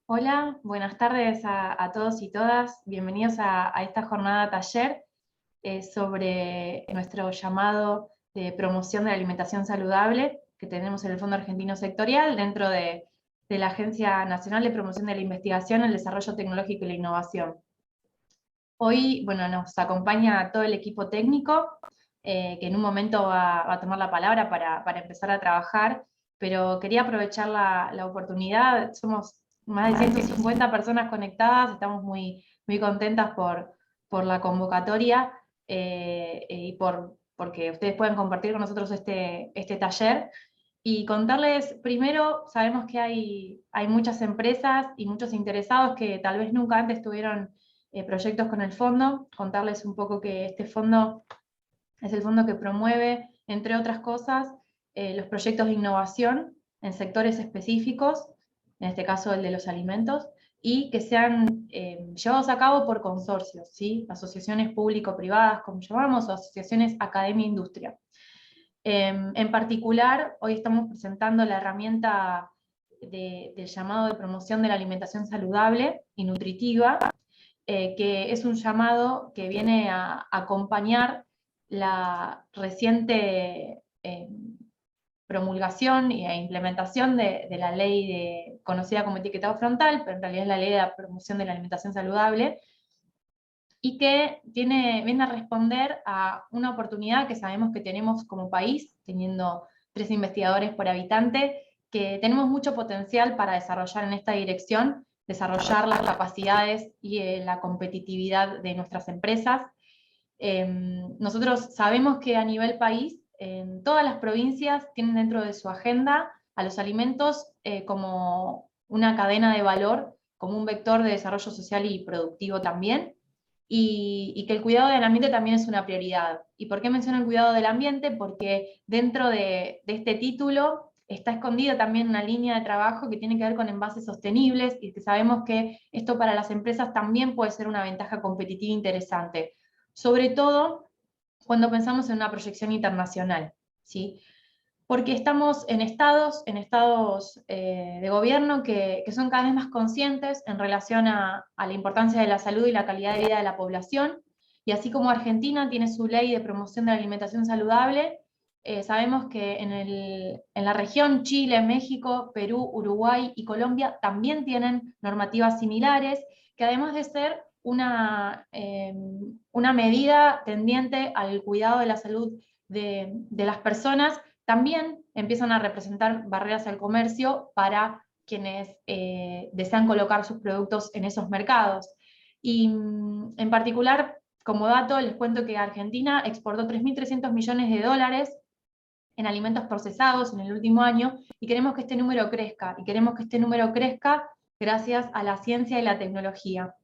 Hola, buenas tardes a todos y todas. Bienvenidos a esta jornada taller sobre nuestro llamado de promoción de la alimentación saludable que tenemos en el Fondo Argentino Sectorial dentro de la Agencia Nacional de Promoción de la Investigación, el Desarrollo Tecnológico y la Innovación. Hoy, bueno, nos acompaña todo el equipo técnico, que en un momento va a tomar la palabra para empezar a trabajar, pero quería aprovechar la oportunidad. Somos más de 150 personas conectadas, estamos muy contentas por la convocatoria y porque ustedes pueden compartir con nosotros este taller. Y contarles, primero, sabemos que hay muchas empresas y muchos interesados que tal vez nunca antes tuvieron proyectos con el fondo, contarles un poco que este fondo es el fondo que promueve, entre otras cosas, los proyectos de innovación en sectores específicos, en este caso el de los alimentos, y que sean llevados a cabo por consorcios, ¿sí? Asociaciones público-privadas, como llamamos, o asociaciones academia-industria. En particular, hoy estamos presentando la herramienta del llamado de promoción de la alimentación saludable y nutritiva, que es un llamado que viene a acompañar la reciente promulgación e implementación de la ley conocida como etiquetado frontal, pero en realidad es la ley de la promoción de la alimentación saludable, y que viene a responder a una oportunidad que sabemos que tenemos como país, teniendo 3 investigadores por habitante, que tenemos mucho potencial para desarrollar en esta dirección, desarrollar las capacidades y la competitividad de nuestras empresas. Nosotros sabemos que a nivel país, en todas las provincias tienen dentro de su agenda a los alimentos como una cadena de valor, como un vector de desarrollo social y productivo también, y que el cuidado del ambiente también es una prioridad. ¿Y por qué menciono el cuidado del ambiente? Porque dentro de este título está escondida también una línea de trabajo que tiene que ver con envases sostenibles, y que sabemos que esto para las empresas también puede ser una ventaja competitiva interesante, sobre todo cuando pensamos en una proyección internacional, ¿sí? Porque estamos en estados de gobierno que son cada vez más conscientes en relación a la importancia de la salud y la calidad de vida de la población, y así como Argentina tiene su ley de promoción de la alimentación saludable, sabemos que en la región Chile, México, Perú, Uruguay y Colombia también tienen normativas similares, que además de ser una medida tendiente al cuidado de la salud de las personas, también empiezan a representar barreras al comercio para quienes desean colocar sus productos en esos mercados. Y en particular, como dato, les cuento que Argentina exportó 3.300 millones de dólares en alimentos procesados en el último año, y queremos que este número crezca, y queremos que este número crezca gracias a la ciencia y la tecnología.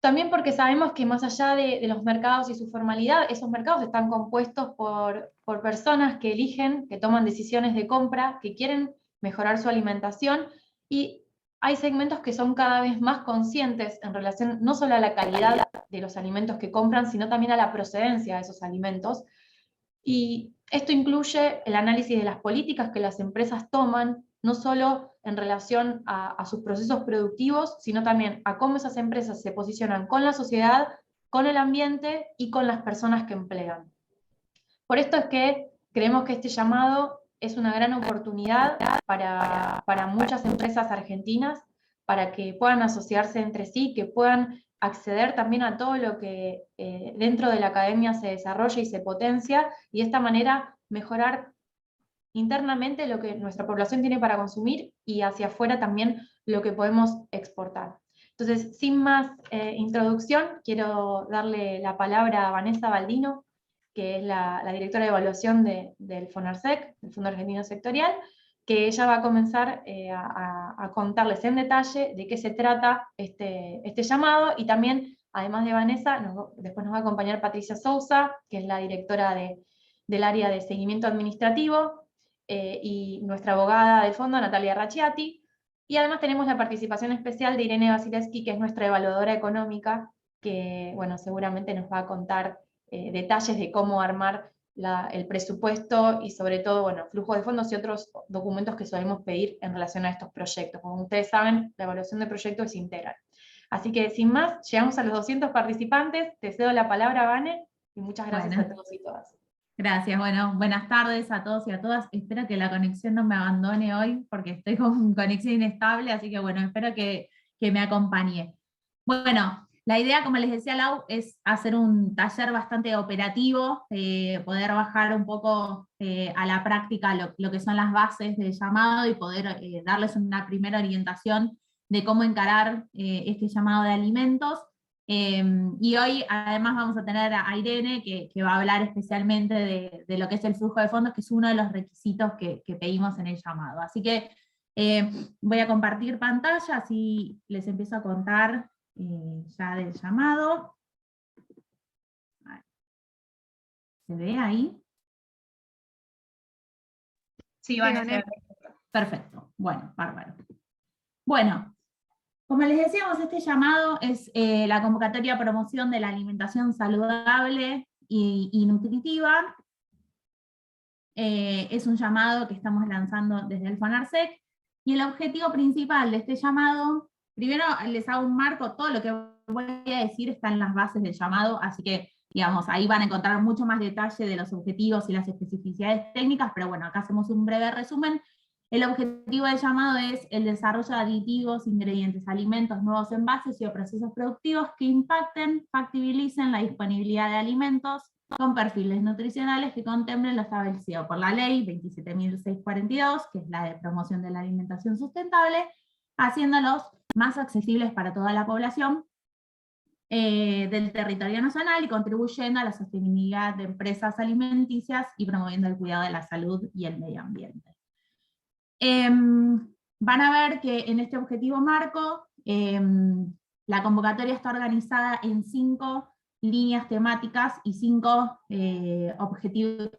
También porque sabemos que más allá de los mercados y su formalidad, esos mercados están compuestos por personas que eligen, que toman decisiones de compra, que quieren mejorar su alimentación, y hay segmentos que son cada vez más conscientes en relación no solo a la calidad de los alimentos que compran, sino también a la procedencia de esos alimentos. Y esto incluye el análisis de las políticas que las empresas toman, no solo en relación a sus procesos productivos, sino también a cómo esas empresas se posicionan con la sociedad, con el ambiente y con las personas que emplean. Por esto es que creemos que este llamado es una gran oportunidad para muchas empresas argentinas, para que puedan asociarse entre sí, que puedan acceder también a todo lo que dentro de la academia se desarrolla y se potencia, y de esta manera mejorar internamente lo que nuestra población tiene para consumir, y hacia afuera también lo que podemos exportar. Entonces, sin más introducción, quiero darle la palabra a Vanessa Baldino, que es la directora de evaluación del FONARSEC, del Fondo Argentino Sectorial, que ella va a comenzar a contarles en detalle de qué se trata este llamado, y también, además de Vanessa, después nos va a acompañar Patricia Sousa, que es la directora del área de seguimiento administrativo, y nuestra abogada del fondo, Natalia Racciati, y además tenemos la participación especial de Irene Vasilevsky, que es nuestra evaluadora económica, que bueno, seguramente nos va a contar detalles de cómo armar el presupuesto y sobre todo, bueno, flujo de fondos y otros documentos que solemos pedir en relación a estos proyectos. Como ustedes saben, la evaluación de proyectos es integral. Así que sin más, llegamos a los 200 participantes. Te cedo la palabra, Vane, y muchas gracias a todos y todas. Gracias, bueno, buenas tardes a todos y a todas. Espero que la conexión no me abandone hoy porque estoy con conexión inestable, así que bueno, espero que me acompañe. Bueno, la idea, como les decía Lau, es hacer un taller bastante operativo, poder bajar un poco a la práctica lo que son las bases del llamado y poder darles una primera orientación de cómo encarar este llamado de alimentos. Y hoy además vamos a tener a Irene, que va a hablar especialmente de lo que es el flujo de fondos, que es uno de los requisitos que pedimos en el llamado. Así que voy a compartir pantalla, así les empiezo a contar ya del llamado. ¿Se ve ahí? Sí, van a ser. Perfecto, bueno, bárbaro. Bueno, como les decíamos, este llamado es la convocatoria a promoción de la alimentación saludable y nutritiva. Es un llamado que estamos lanzando desde el FONARSEC, y el objetivo principal de este llamado, primero les hago un marco, todo lo que voy a decir está en las bases del llamado, así que, digamos, ahí van a encontrar mucho más detalle de los objetivos y las especificidades técnicas, pero bueno, acá hacemos un breve resumen. El objetivo del llamado es el desarrollo de aditivos, ingredientes, alimentos, nuevos envases y procesos productivos que impacten, factibilicen la disponibilidad de alimentos con perfiles nutricionales que contemplen lo establecido por la ley 27.642, que es la de promoción de la alimentación sustentable, haciéndolos más accesibles para toda la población del territorio nacional y contribuyendo a la sostenibilidad de empresas alimenticias y promoviendo el cuidado de la salud y el medio ambiente. Van a ver que en este objetivo marco, la convocatoria está organizada en 5 líneas temáticas y 5 objetivos,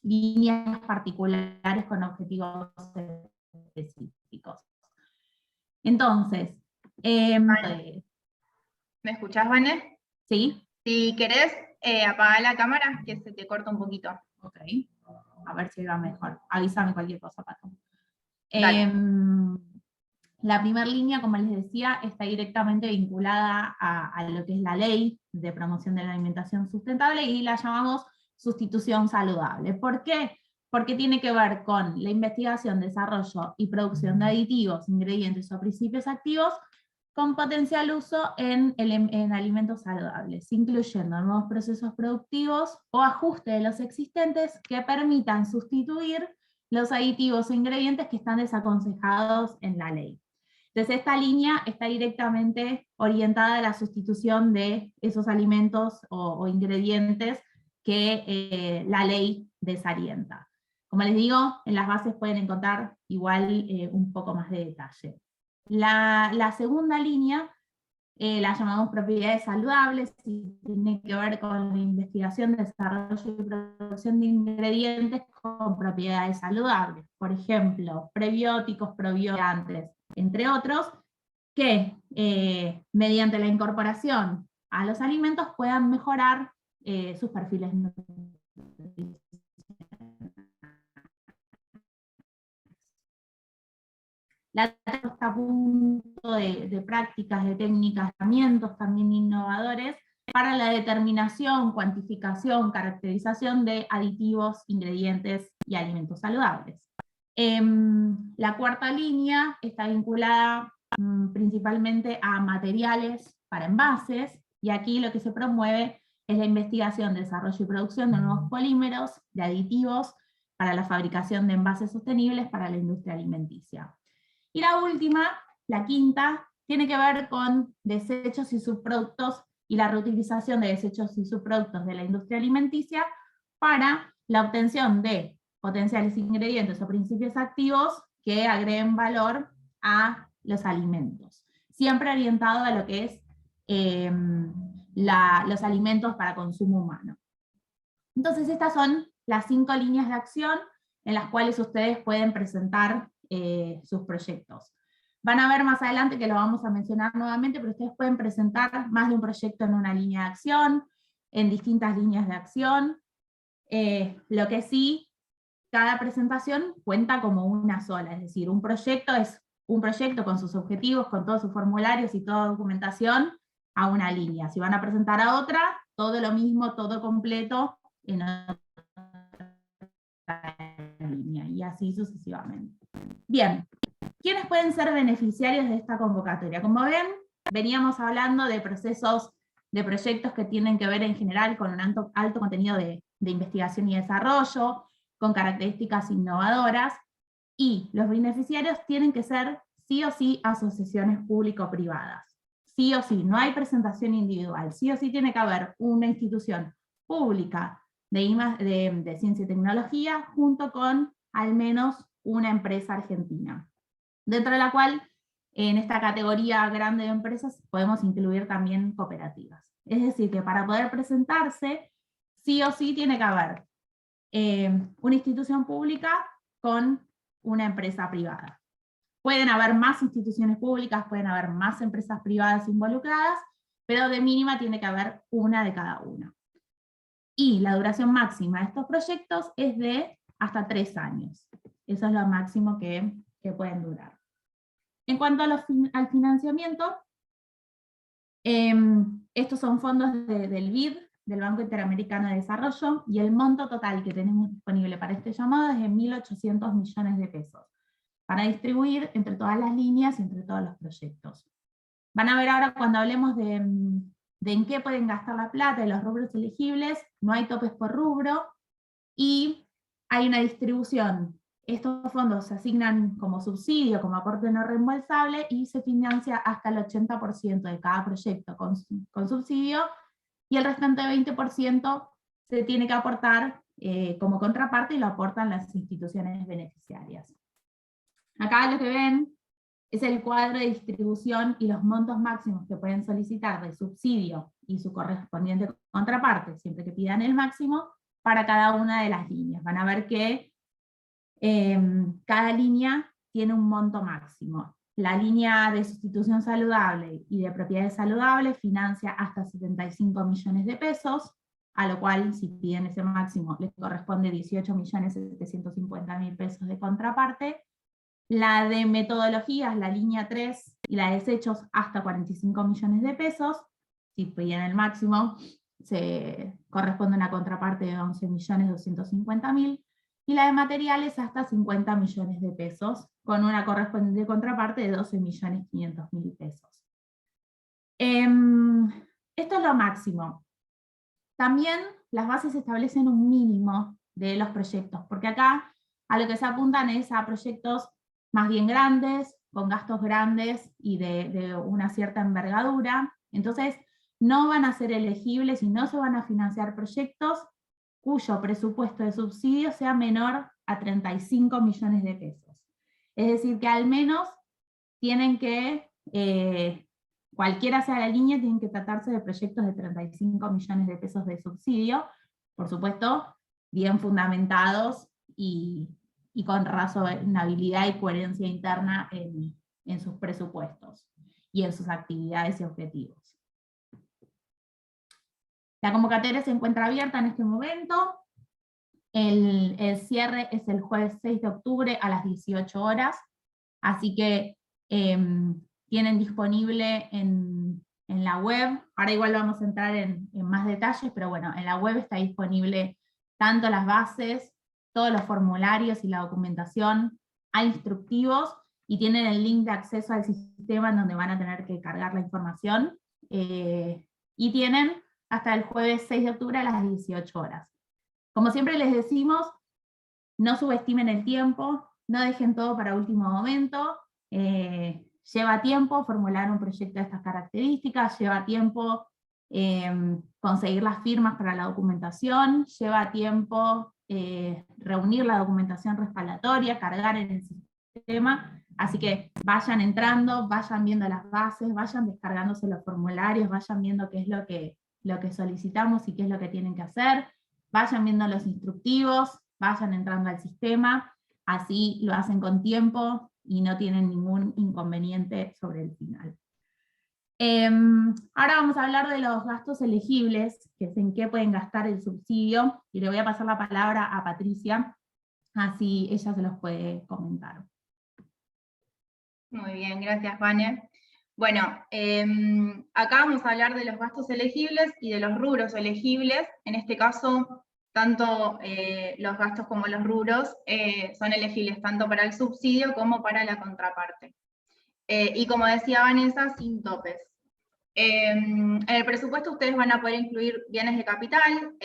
líneas particulares con objetivos específicos. Entonces, ¿me escuchás, Vane? ¿sí? Si querés, apagar la cámara, que se te corta un poquito. Ok, a ver si va mejor. Avísame cualquier cosa, Pato. La primera línea, como les decía, está directamente vinculada a lo que es la ley de promoción de la alimentación sustentable y la llamamos sustitución saludable. ¿Por qué? Porque tiene que ver con la investigación, desarrollo y producción de aditivos, ingredientes o principios activos con potencial uso en alimentos saludables, incluyendo nuevos procesos productivos o ajuste de los existentes que permitan sustituir los aditivos o ingredientes que están desaconsejados en la ley. Entonces esta línea está directamente orientada a la sustitución de esos alimentos o ingredientes que la ley desalienta. Como les digo, en las bases pueden encontrar igual un poco más de detalle. La segunda línea la llamamos propiedades saludables y tiene que ver con la investigación, desarrollo y producción de ingredientes con propiedades saludables. Por ejemplo, prebióticos, probioticantes, entre otros, que mediante la incorporación a los alimentos puedan mejorar sus perfiles nutricionales. La está a punto de prácticas, de técnicas, herramientas también innovadores para la determinación, cuantificación, caracterización de aditivos, ingredientes y alimentos saludables. La cuarta línea está vinculada principalmente a materiales para envases, y aquí lo que se promueve es la investigación, desarrollo y producción de nuevos polímeros, de aditivos para la fabricación de envases sostenibles para la industria alimenticia. Y la última, la quinta, tiene que ver con desechos y subproductos y la reutilización de desechos y subproductos de la industria alimenticia para la obtención de potenciales ingredientes o principios activos que agreguen valor a los alimentos. Siempre orientado a lo que es los alimentos para consumo humano. Entonces estas son las 5 líneas de acción en las cuales ustedes pueden presentar sus proyectos. Van a ver más adelante que lo vamos a mencionar nuevamente, pero ustedes pueden presentar más de un proyecto en una línea de acción, en distintas líneas de acción. Lo que sí, cada presentación cuenta como una sola, es decir, un proyecto es un proyecto con sus objetivos, con todos sus formularios y toda documentación a una línea. Si van a presentar a otra, todo lo mismo, todo completo en otra línea, y así sucesivamente. Bien, ¿quiénes pueden ser beneficiarios de esta convocatoria? Como ven, veníamos hablando de procesos, de proyectos que tienen que ver en general con un alto contenido de investigación y desarrollo, con características innovadoras, y los beneficiarios tienen que ser sí o sí asociaciones público-privadas. Sí o sí, no hay presentación individual, sí o sí tiene que haber una institución pública de ciencia y tecnología junto con al menos una empresa argentina, dentro de la cual en esta categoría grande de empresas podemos incluir también cooperativas. Es decir, que para poder presentarse, sí o sí tiene que haber una institución pública con una empresa privada. Pueden haber más instituciones públicas, pueden haber más empresas privadas involucradas, pero de mínima tiene que haber una de cada una. Y la duración máxima de estos proyectos es de hasta 3 años. Eso es lo máximo que pueden durar. En cuanto al financiamiento, estos son fondos del BID, del Banco Interamericano de Desarrollo, y el monto total que tenemos disponible para este llamado es de 1.800 millones de pesos, para distribuir entre todas las líneas y entre todos los proyectos. Van a ver ahora cuando hablemos de en qué pueden gastar la plata y los rubros elegibles, no hay topes por rubro, y hay una distribución. Estos fondos se asignan como subsidio, como aporte no reembolsable, y se financia hasta el 80% de cada proyecto con subsidio, y el restante 20% se tiene que aportar como contraparte, y lo aportan las instituciones beneficiarias. Acá lo que ven es el cuadro de distribución y los montos máximos que pueden solicitar de subsidio y su correspondiente contraparte, siempre que pidan el máximo, para cada una de las líneas. Van a ver que cada línea tiene un monto máximo. La línea de sustitución saludable y de propiedades saludables financia hasta 75 millones de pesos, a lo cual, si piden ese máximo, les corresponde 18.750.000 pesos de contraparte. La de metodologías, la línea 3, y la de desechos, hasta 45 millones de pesos. Si piden el máximo, se corresponde a una contraparte de 11.250.000, y la de materiales hasta 50 millones de pesos, con una correspondiente contraparte de 12.500.000 pesos. Esto es lo máximo. También las bases establecen un mínimo de los proyectos, porque acá a lo que se apuntan es a proyectos más bien grandes, con gastos grandes y de una cierta envergadura. Entonces no van a ser elegibles y no se van a financiar proyectos cuyo presupuesto de subsidio sea menor a 35 millones de pesos. Es decir, que al menos tienen que, cualquiera sea la línea, tienen que tratarse de proyectos de 35 millones de pesos de subsidio, por supuesto, bien fundamentados y con razonabilidad y coherencia interna en sus presupuestos y en sus actividades y objetivos. La convocatoria se encuentra abierta en este momento. El cierre es el jueves 6 de octubre a las 18 horas, así que tienen disponible en la web, ahora igual vamos a entrar en más detalles, pero bueno, en la web está disponible tanto las bases, todos los formularios y la documentación, hay instructivos, y tienen el link de acceso al sistema en donde van a tener que cargar la información, y tienen hasta el jueves 6 de octubre a las 18 horas. Como siempre les decimos, no subestimen el tiempo, no dejen todo para último momento, lleva tiempo formular un proyecto de estas características, lleva tiempo conseguir las firmas para la documentación, lleva tiempo reunir la documentación respaldatoria, cargar en el sistema, así que vayan entrando, vayan viendo las bases, vayan descargándose los formularios, vayan viendo qué es lo que solicitamos y qué es lo que tienen que hacer, vayan viendo los instructivos, vayan entrando al sistema, así lo hacen con tiempo y no tienen ningún inconveniente sobre el final. Ahora vamos a hablar de los gastos elegibles, que es en qué pueden gastar el subsidio, y le voy a pasar la palabra a Patricia, así ella se los puede comentar. Muy bien, gracias, Vane. Bueno, acá vamos a hablar de los gastos elegibles y de los rubros elegibles. En este caso, tanto los gastos como los rubros son elegibles tanto para el subsidio como para la contraparte. Y como decía Vanessa, sin topes. En el presupuesto ustedes van a poder incluir bienes de capital,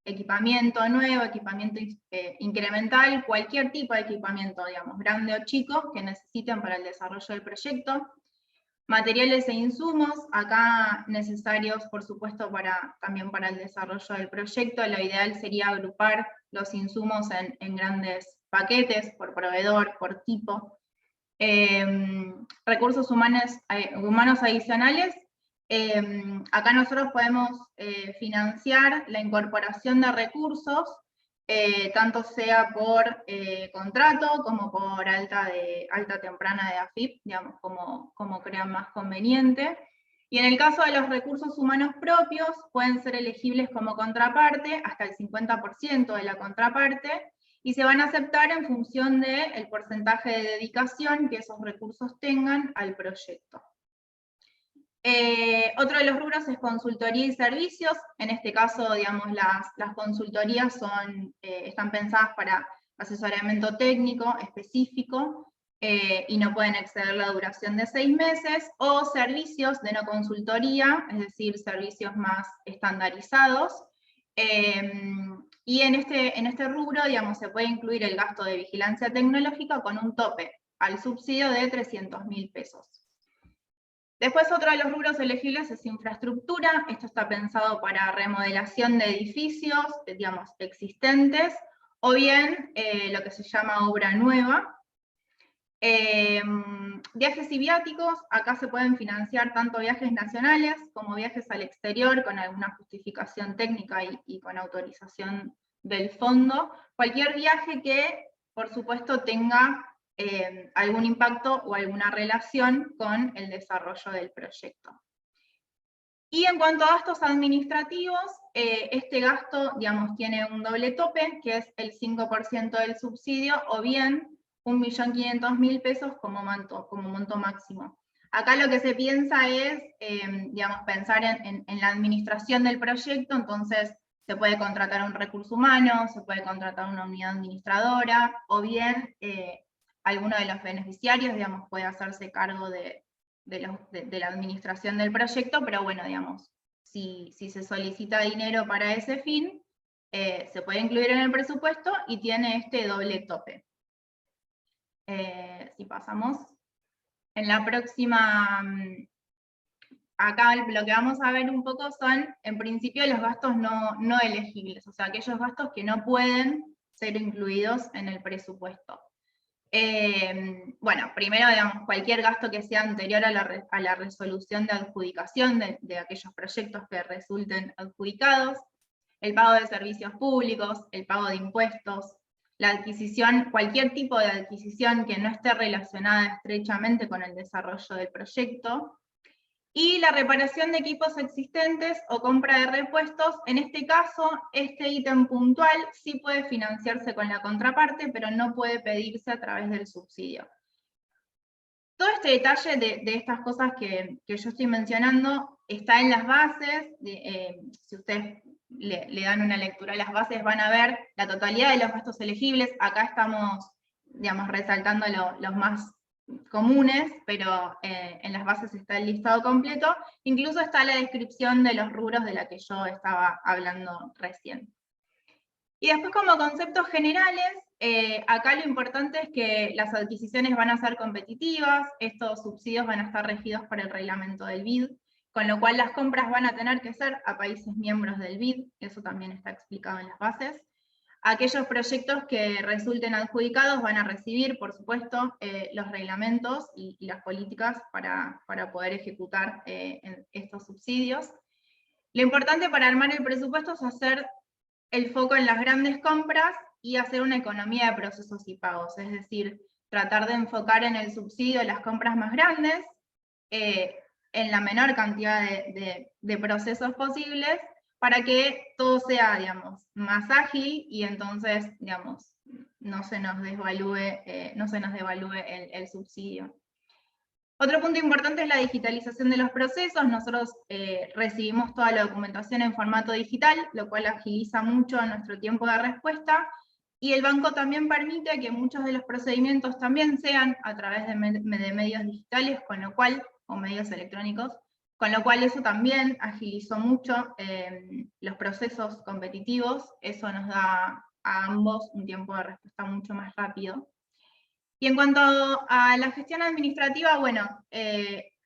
equipamiento nuevo, equipamiento incremental, cualquier tipo de equipamiento, digamos, grande o chico, que necesiten para el desarrollo del proyecto. Materiales e insumos, acá necesarios, por supuesto, también para el desarrollo del proyecto. Lo ideal sería agrupar los insumos en grandes paquetes, por proveedor, por tipo. Recursos humanos adicionales. Acá nosotros podemos financiar la incorporación de recursos, tanto sea por contrato como por alta temprana de AFIP, digamos, como crean más conveniente. Y en el caso de los recursos humanos propios, pueden ser elegibles como contraparte, hasta el 50% de la contraparte, y se van a aceptar en función del porcentaje de dedicación que esos recursos tengan al proyecto. Otro de los rubros es consultoría y servicios. En este caso, digamos, las consultorías están pensadas para asesoramiento técnico específico y no pueden exceder la duración de 6 meses, o servicios de no consultoría, es decir, servicios más estandarizados. Y en este rubro, digamos, se puede incluir el gasto de vigilancia tecnológica con un tope al subsidio de 300.000 pesos. Después, otro de los rubros elegibles es infraestructura. Esto está pensado para remodelación de edificios, digamos, existentes, o bien lo que se llama obra nueva. Viajes y viáticos, acá se pueden financiar tanto viajes nacionales como viajes al exterior con alguna justificación técnica y con autorización del fondo. Cualquier viaje que, por supuesto, tenga algún impacto o alguna relación con el desarrollo del proyecto. Y en cuanto a gastos administrativos, este gasto, digamos, tiene un doble tope, que es el 5% del subsidio, o bien 1.500.000 pesos como monto máximo. Acá lo que se piensa es, digamos, pensar en la administración del proyecto. Entonces se puede contratar un recurso humano, se puede contratar una unidad administradora, o bien alguno de los beneficiarios, digamos, puede hacerse cargo de la administración del proyecto, pero bueno, digamos, si se solicita dinero para ese fin, se puede incluir en el presupuesto y tiene este doble tope. Si pasamos, en la próxima, acá lo que vamos a ver un poco son, en principio, los gastos no elegibles, o sea, aquellos gastos que no pueden ser incluidos en el presupuesto. Bueno, primero, digamos, cualquier gasto que sea anterior a la resolución de adjudicación de aquellos proyectos que resulten adjudicados, el pago de servicios públicos, el pago de impuestos, la adquisición, cualquier tipo de adquisición que no esté relacionada estrechamente con el desarrollo del proyecto, y la reparación de equipos existentes o compra de repuestos. En este caso, este ítem puntual sí puede financiarse con la contraparte, pero no puede pedirse a través del subsidio. Todo este detalle de estas cosas que yo estoy mencionando está en las bases. Si ustedes le dan una lectura a las bases, van a ver la totalidad de los gastos elegibles. Acá estamos, digamos, resaltando los más comunes, pero en las bases está el listado completo. Incluso está la descripción de los rubros de la que yo estaba hablando recién. Y después, como conceptos generales, acá lo importante es que las adquisiciones van a ser competitivas, estos subsidios van a estar regidos por el reglamento del BID, con lo cual las compras van a tener que ser a países miembros del BID, eso también está explicado en las bases. Aquellos proyectos que resulten adjudicados van a recibir, por supuesto, los reglamentos y las políticas para poder ejecutar estos subsidios. Lo importante para armar el presupuesto es hacer el foco en las grandes compras y hacer una economía de procesos y pagos, es decir, tratar de enfocar en el subsidio las compras más grandes, en la menor cantidad de procesos posibles para que todo sea, digamos, más ágil y entonces, digamos, no se nos devalúe el subsidio. Otro punto importante es la digitalización de los procesos. Nosotros recibimos toda la documentación en formato digital, lo cual agiliza mucho nuestro tiempo de respuesta, y el banco también permite que muchos de los procedimientos también sean a través de medios digitales, con lo cual, o medios electrónicos, con lo cual eso también agilizó mucho los procesos competitivos. Eso nos da a ambos un tiempo de respuesta mucho más rápido. Y en cuanto a la gestión administrativa, bueno,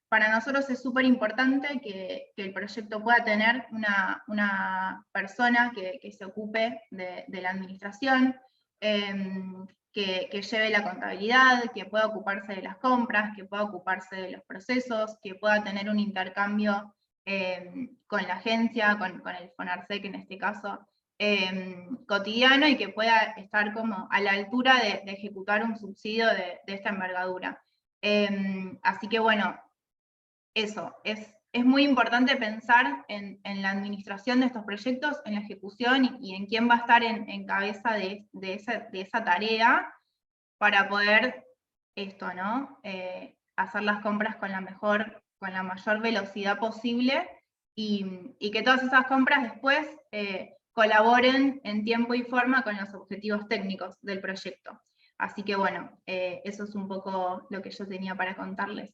para nosotros es súper importante que el proyecto pueda tener una persona que se ocupe de la administración, que lleve la contabilidad, que pueda ocuparse de las compras, que pueda ocuparse de los procesos, que pueda tener un intercambio con la agencia, con el FONARSEC en este caso, cotidiano, y que pueda estar como a la altura de ejecutar un subsidio de esta envergadura. Así que bueno, eso, es muy importante pensar en la administración de estos proyectos, en la ejecución y en quién va a estar en cabeza de esa tarea para poder esto, ¿no? Hacer las compras con la mayor velocidad posible y que todas esas compras después colaboren en tiempo y forma con los objetivos técnicos del proyecto. Así que bueno, eso es un poco lo que yo tenía para contarles.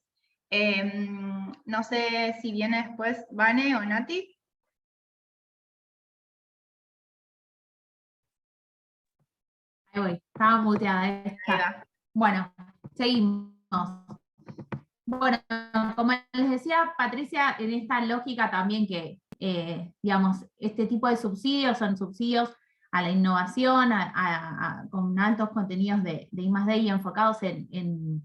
No sé si viene después Vane o Nati. Ahí voy, estaba muteada. Bueno, seguimos. Bueno, como les decía Patricia, en esta lógica también que, digamos, este tipo de subsidios son subsidios a la innovación, con altos contenidos de I+D y enfocados en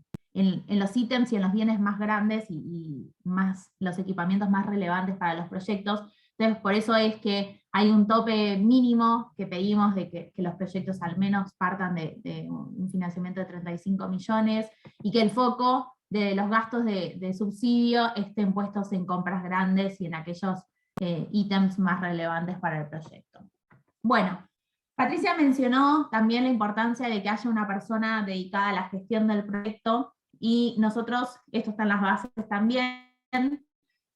los ítems y en los bienes más grandes y más, los equipamientos más relevantes para los proyectos. Entonces, por eso es que hay un tope mínimo que pedimos de que los proyectos al menos partan de un financiamiento de 35 millones y que el foco de los gastos de subsidio estén puestos en compras grandes y en aquellos ítems más relevantes para el proyecto. Bueno, Patricia mencionó también la importancia de que haya una persona dedicada a la gestión del proyecto, y nosotros, esto está en las bases también,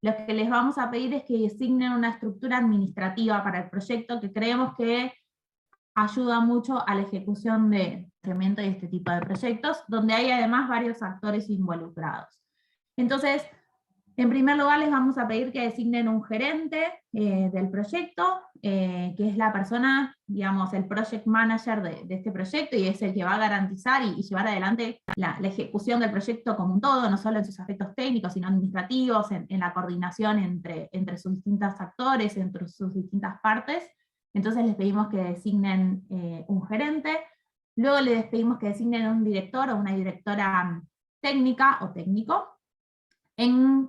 lo que les vamos a pedir es que designen una estructura administrativa para el proyecto que creemos que ayuda mucho a la ejecución de este tipo de proyectos, donde hay además varios actores involucrados. Entonces, en primer lugar les vamos a pedir que designen un gerente del proyecto, que es la persona, digamos, el project manager de este proyecto, y es el que va a garantizar y llevar adelante la ejecución del proyecto como un todo, no solo en sus aspectos técnicos, sino administrativos, en la coordinación entre sus distintos actores, entre sus distintas partes. Entonces les pedimos que designen un gerente, luego les pedimos que designen un director o una directora técnica o técnico,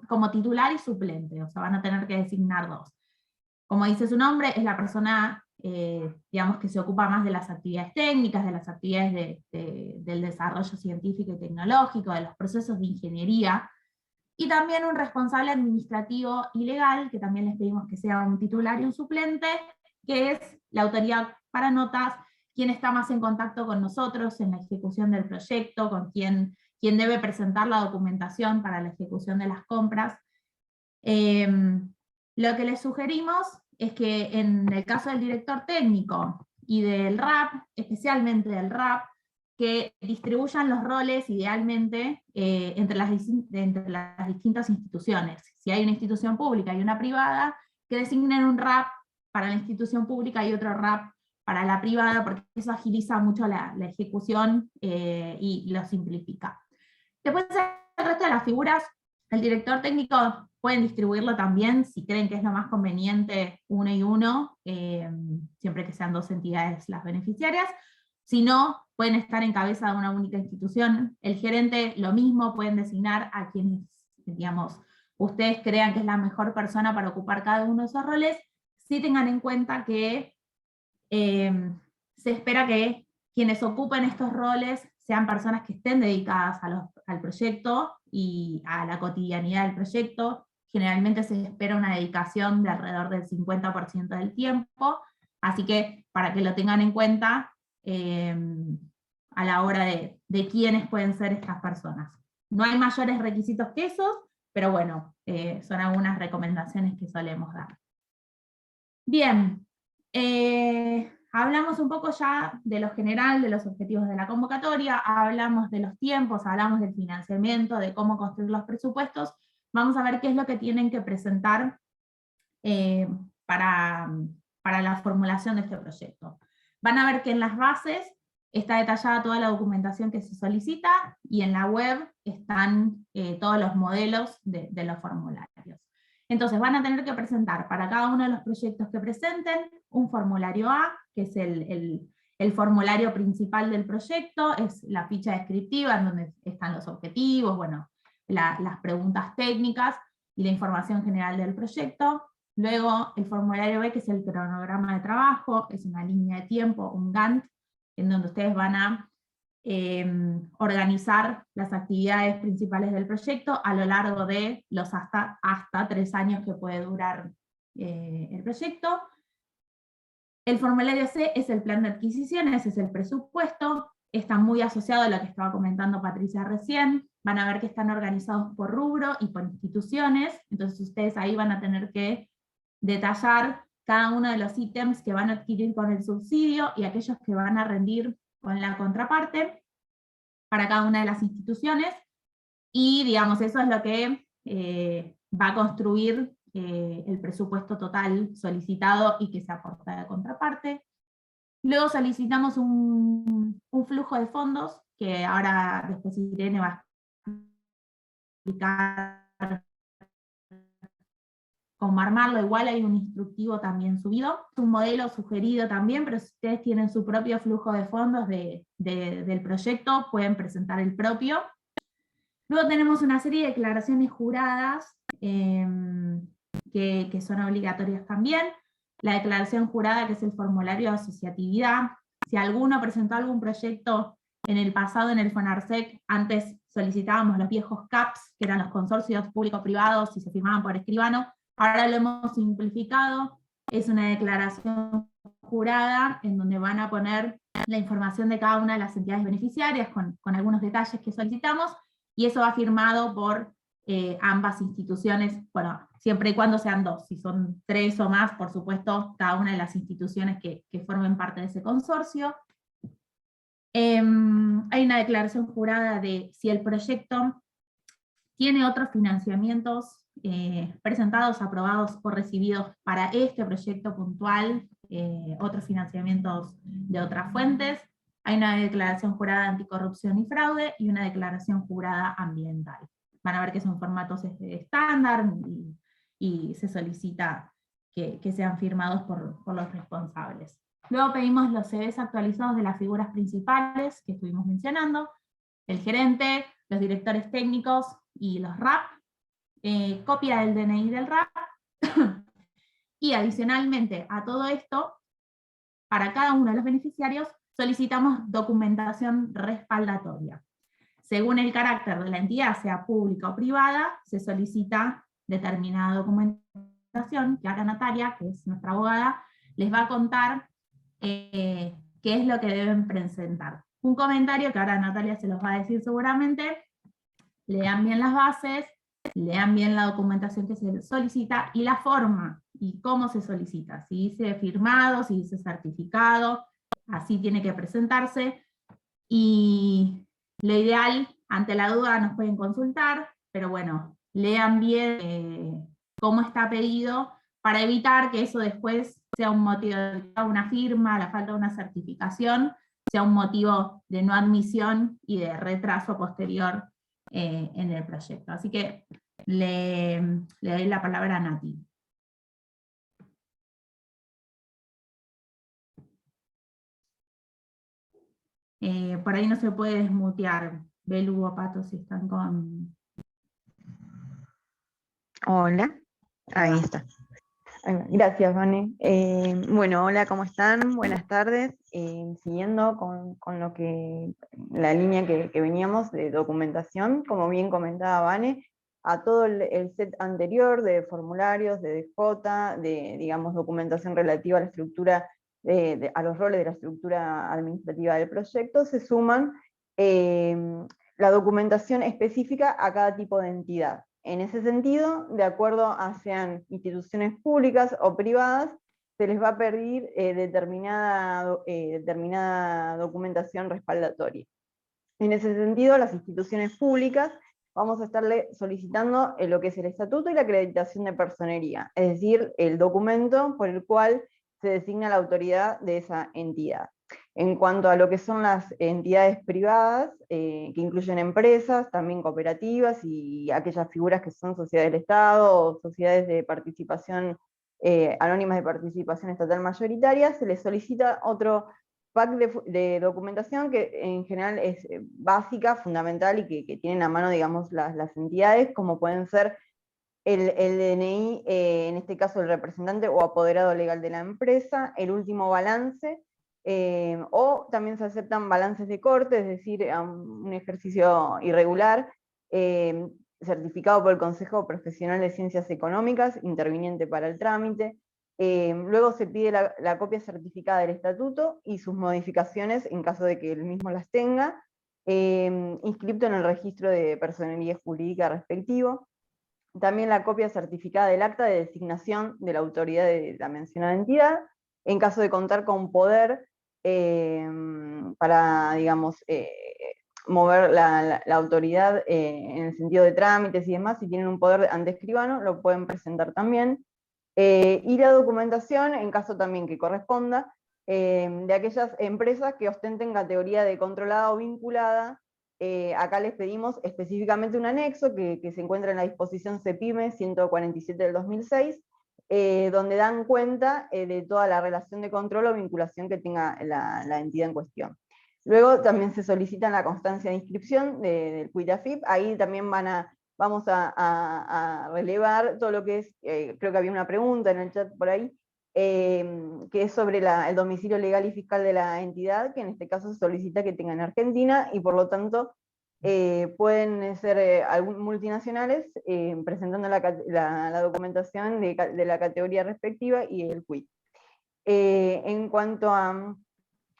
como titular y suplente, o sea, van a tener que designar dos. Como dice su nombre, es la persona, digamos, que se ocupa más de las actividades técnicas, de las actividades del desarrollo científico y tecnológico, de los procesos de ingeniería, y también un responsable administrativo y legal, que también les pedimos que sea un titular y un suplente, que es la autoridad para notas, quien está más en contacto con nosotros en la ejecución del proyecto, con quien debe presentar la documentación para la ejecución de las compras. Lo que les sugerimos es que en el caso del director técnico y del RAP, especialmente del RAP, que distribuyan los roles idealmente entre las distintas instituciones. Si hay una institución pública y una privada, que designen un RAP para la institución pública y otro RAP para la privada, porque eso agiliza mucho la ejecución y lo simplifica. Después, el resto de las figuras, el director técnico pueden distribuirlo también, si creen que es lo más conveniente, uno y uno, siempre que sean dos entidades las beneficiarias. Si no, pueden estar en cabeza de una única institución. El gerente, lo mismo, pueden designar a quienes, digamos, ustedes crean que es la mejor persona para ocupar cada uno de esos roles. Sí tengan en cuenta que se espera que quienes ocupen estos roles sean personas que estén dedicadas al proyecto y a la cotidianidad del proyecto, generalmente se espera una dedicación de alrededor del 50% del tiempo, así que para que lo tengan en cuenta a la hora de quiénes pueden ser estas personas. No hay mayores requisitos que esos, pero bueno, son algunas recomendaciones que solemos dar. Bien, hablamos un poco ya de lo general, de los objetivos de la convocatoria, hablamos de los tiempos, hablamos del financiamiento, de cómo construir los presupuestos. Vamos a ver qué es lo que tienen que presentar para la formulación de este proyecto. Van a ver que en las bases está detallada toda la documentación que se solicita, y en la web están todos los modelos de los formularios. Entonces van a tener que presentar para cada uno de los proyectos que presenten un formulario A, que es el formulario principal del proyecto, es la ficha descriptiva en donde están los objetivos, bueno, las preguntas técnicas y la información general del proyecto. Luego el formulario B, que es el cronograma de trabajo, es una línea de tiempo, un Gantt, en donde ustedes van a organizar las actividades principales del proyecto a lo largo de los hasta 3 años que puede durar el proyecto. El formulario C es el plan de adquisiciones, es el presupuesto, está muy asociado a lo que estaba comentando Patricia recién. Van a ver que están organizados por rubro y por instituciones, entonces ustedes ahí van a tener que detallar cada uno de los ítems que van a adquirir con el subsidio y aquellos que van a rendir con la contraparte para cada una de las instituciones, y digamos, eso es lo que va a construir el presupuesto total solicitado y que se aporta de contraparte. Luego solicitamos un flujo de fondos, que ahora después Irene va a explicar cómo armarlo. Igual hay un instructivo también subido, un modelo sugerido también, pero si ustedes tienen su propio flujo de fondos del proyecto, pueden presentar el propio. Luego tenemos una serie de declaraciones juradas que son obligatorias también. La declaración jurada, que es el formulario de asociatividad. Si alguno presentó algún proyecto en el pasado en el FONARSEC, antes solicitábamos los viejos CAPS, que eran los consorcios público-privados y se firmaban por escribano. Ahora lo hemos simplificado, es una declaración jurada en donde van a poner la información de cada una de las entidades beneficiarias con algunos detalles que solicitamos, y eso va firmado por ambas instituciones, bueno, siempre y cuando sean 2, si son 3 o más, por supuesto, cada una de las instituciones que formen parte de ese consorcio. Hay una declaración jurada de si el proyecto tiene otros financiamientos presentados, aprobados o recibidos para este proyecto puntual, otros financiamientos de otras fuentes. Hay una declaración jurada anticorrupción y fraude, y una declaración jurada ambiental. Van a ver que son formatos estándar, y se solicita que sean firmados por los responsables. Luego pedimos los CVs actualizados de las figuras principales que estuvimos mencionando, el gerente, los directores técnicos y los RAP, copia del DNI del RAP, y adicionalmente a todo esto, para cada uno de los beneficiarios solicitamos documentación respaldatoria. Según el carácter de la entidad, sea pública o privada, se solicita determinada documentación, que ahora Natalia, que es nuestra abogada, les va a contar qué es lo que deben presentar. Un comentario que ahora Natalia se los va a decir seguramente: lean bien las bases, lean bien la documentación que se solicita, y la forma, y cómo se solicita, si dice firmado, si dice certificado, así tiene que presentarse, y lo ideal, ante la duda nos pueden consultar, pero bueno, lean bien cómo está pedido, para evitar que eso después sea un motivo de una firma, la falta de una certificación, sea un motivo de no admisión y de retraso posterior en el proyecto. Así que le doy la palabra a Nati. Por ahí no se puede desmutear. Belu o Pato, si están con... Hola, ahí está. Gracias, Vane. Bueno, hola, ¿cómo están? Buenas tardes. Siguiendo con lo que la línea que veníamos de documentación, como bien comentaba Vane, a todo el set anterior de formularios, de DJ, de, digamos, documentación relativa a la estructura, a los roles de la estructura administrativa del proyecto, se suman la documentación específica a cada tipo de entidad. En ese sentido, de acuerdo a sean instituciones públicas o privadas, se les va a pedir determinada documentación respaldatoria. En ese sentido, las instituciones públicas vamos a estarle solicitando lo que es el estatuto y la acreditación de personería, es decir, el documento por el cual se designa la autoridad de esa entidad. En cuanto a lo que son las entidades privadas, que incluyen empresas, también cooperativas y aquellas figuras que son sociedades del Estado o sociedades de participación, anónimas de participación estatal mayoritaria, se les solicita otro pack de documentación que en general es básica, fundamental y que tienen a mano, digamos, las entidades, como pueden ser el DNI, en este caso el representante o apoderado legal de la empresa, el último balance, o también se aceptan balances de corte, es decir, un ejercicio irregular, certificado por el Consejo Profesional de Ciencias Económicas, interviniente para el trámite. Luego se pide la copia certificada del estatuto y sus modificaciones en caso de que el mismo las tenga, inscripto en el registro de personería jurídica respectivo. También la copia certificada del acta de designación de la autoridad de la mencionada entidad, en caso de contar con poder para, digamos, mover la autoridad en el sentido de trámites y demás. Si tienen un poder ante escribano, lo pueden presentar también. Y la documentación, en caso también que corresponda, de aquellas empresas que ostenten categoría de controlada o vinculada. Acá les pedimos específicamente un anexo que se encuentra en la disposición CEPIME 147 del 2006, donde dan cuenta de toda la relación de control o vinculación que tenga la entidad en cuestión. Luego también se solicita la constancia de inscripción del CUIT-AFIP. Ahí también vamos a relevar todo lo que es, creo que había una pregunta en el chat por ahí, que es sobre el domicilio legal y fiscal de la entidad, que en este caso se solicita que tenga en Argentina, y por lo tanto pueden ser multinacionales presentando la documentación de la categoría respectiva y el CUIT. En cuanto a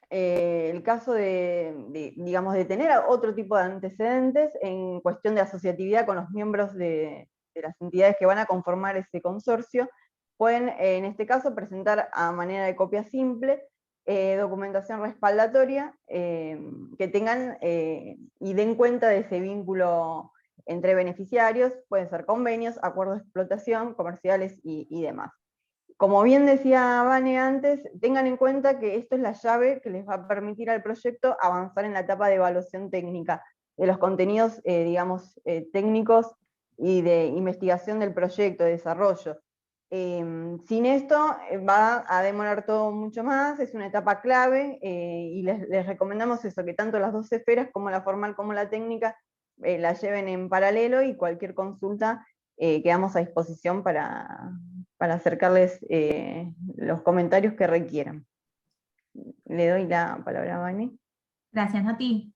el caso digamos, de tener otro tipo de antecedentes en cuestión de asociatividad con los miembros de las entidades que van a conformar ese consorcio, pueden en este caso presentar a manera de copia simple documentación respaldatoria que tengan y den cuenta de ese vínculo entre beneficiarios, pueden ser convenios, acuerdos de explotación, comerciales y demás. Como bien decía Vane antes, tengan en cuenta que esto es la llave que les va a permitir al proyecto avanzar en la etapa de evaluación técnica de los contenidos, digamos, técnicos y de investigación del proyecto, de desarrollo. Sin esto va a demorar todo mucho más, es una etapa clave, y les recomendamos eso, que tanto las dos esferas, como la formal como la técnica, la lleven en paralelo, y cualquier consulta quedamos a disposición para acercarles los comentarios que requieran. Le doy la palabra a Vane. Gracias, Nati.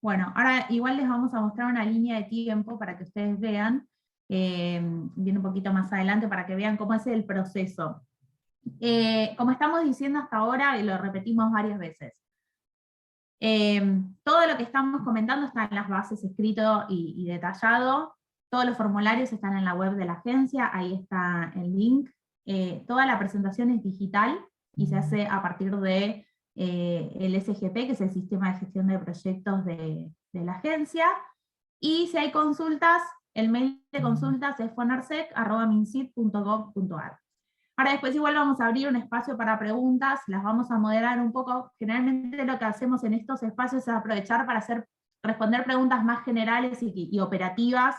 Bueno, ahora igual les vamos a mostrar una línea de tiempo para que ustedes vean, viene un poquito más adelante para que vean cómo es el proceso. Como estamos diciendo hasta ahora, y lo repetimos varias veces, todo lo que estamos comentando está en las bases escrito y detallado. Todos los formularios están en la web de la agencia, ahí está el link. Toda la presentación es digital y se hace a partir de el SGP, que es el Sistema de Gestión de Proyectos de la agencia. Y si hay consultas, el mail de consultas es fonarsec@mincit.gov.ar. Ahora después igual vamos a abrir un espacio para preguntas, las vamos a moderar un poco. Generalmente lo que hacemos en estos espacios es aprovechar para responder preguntas más generales y operativas,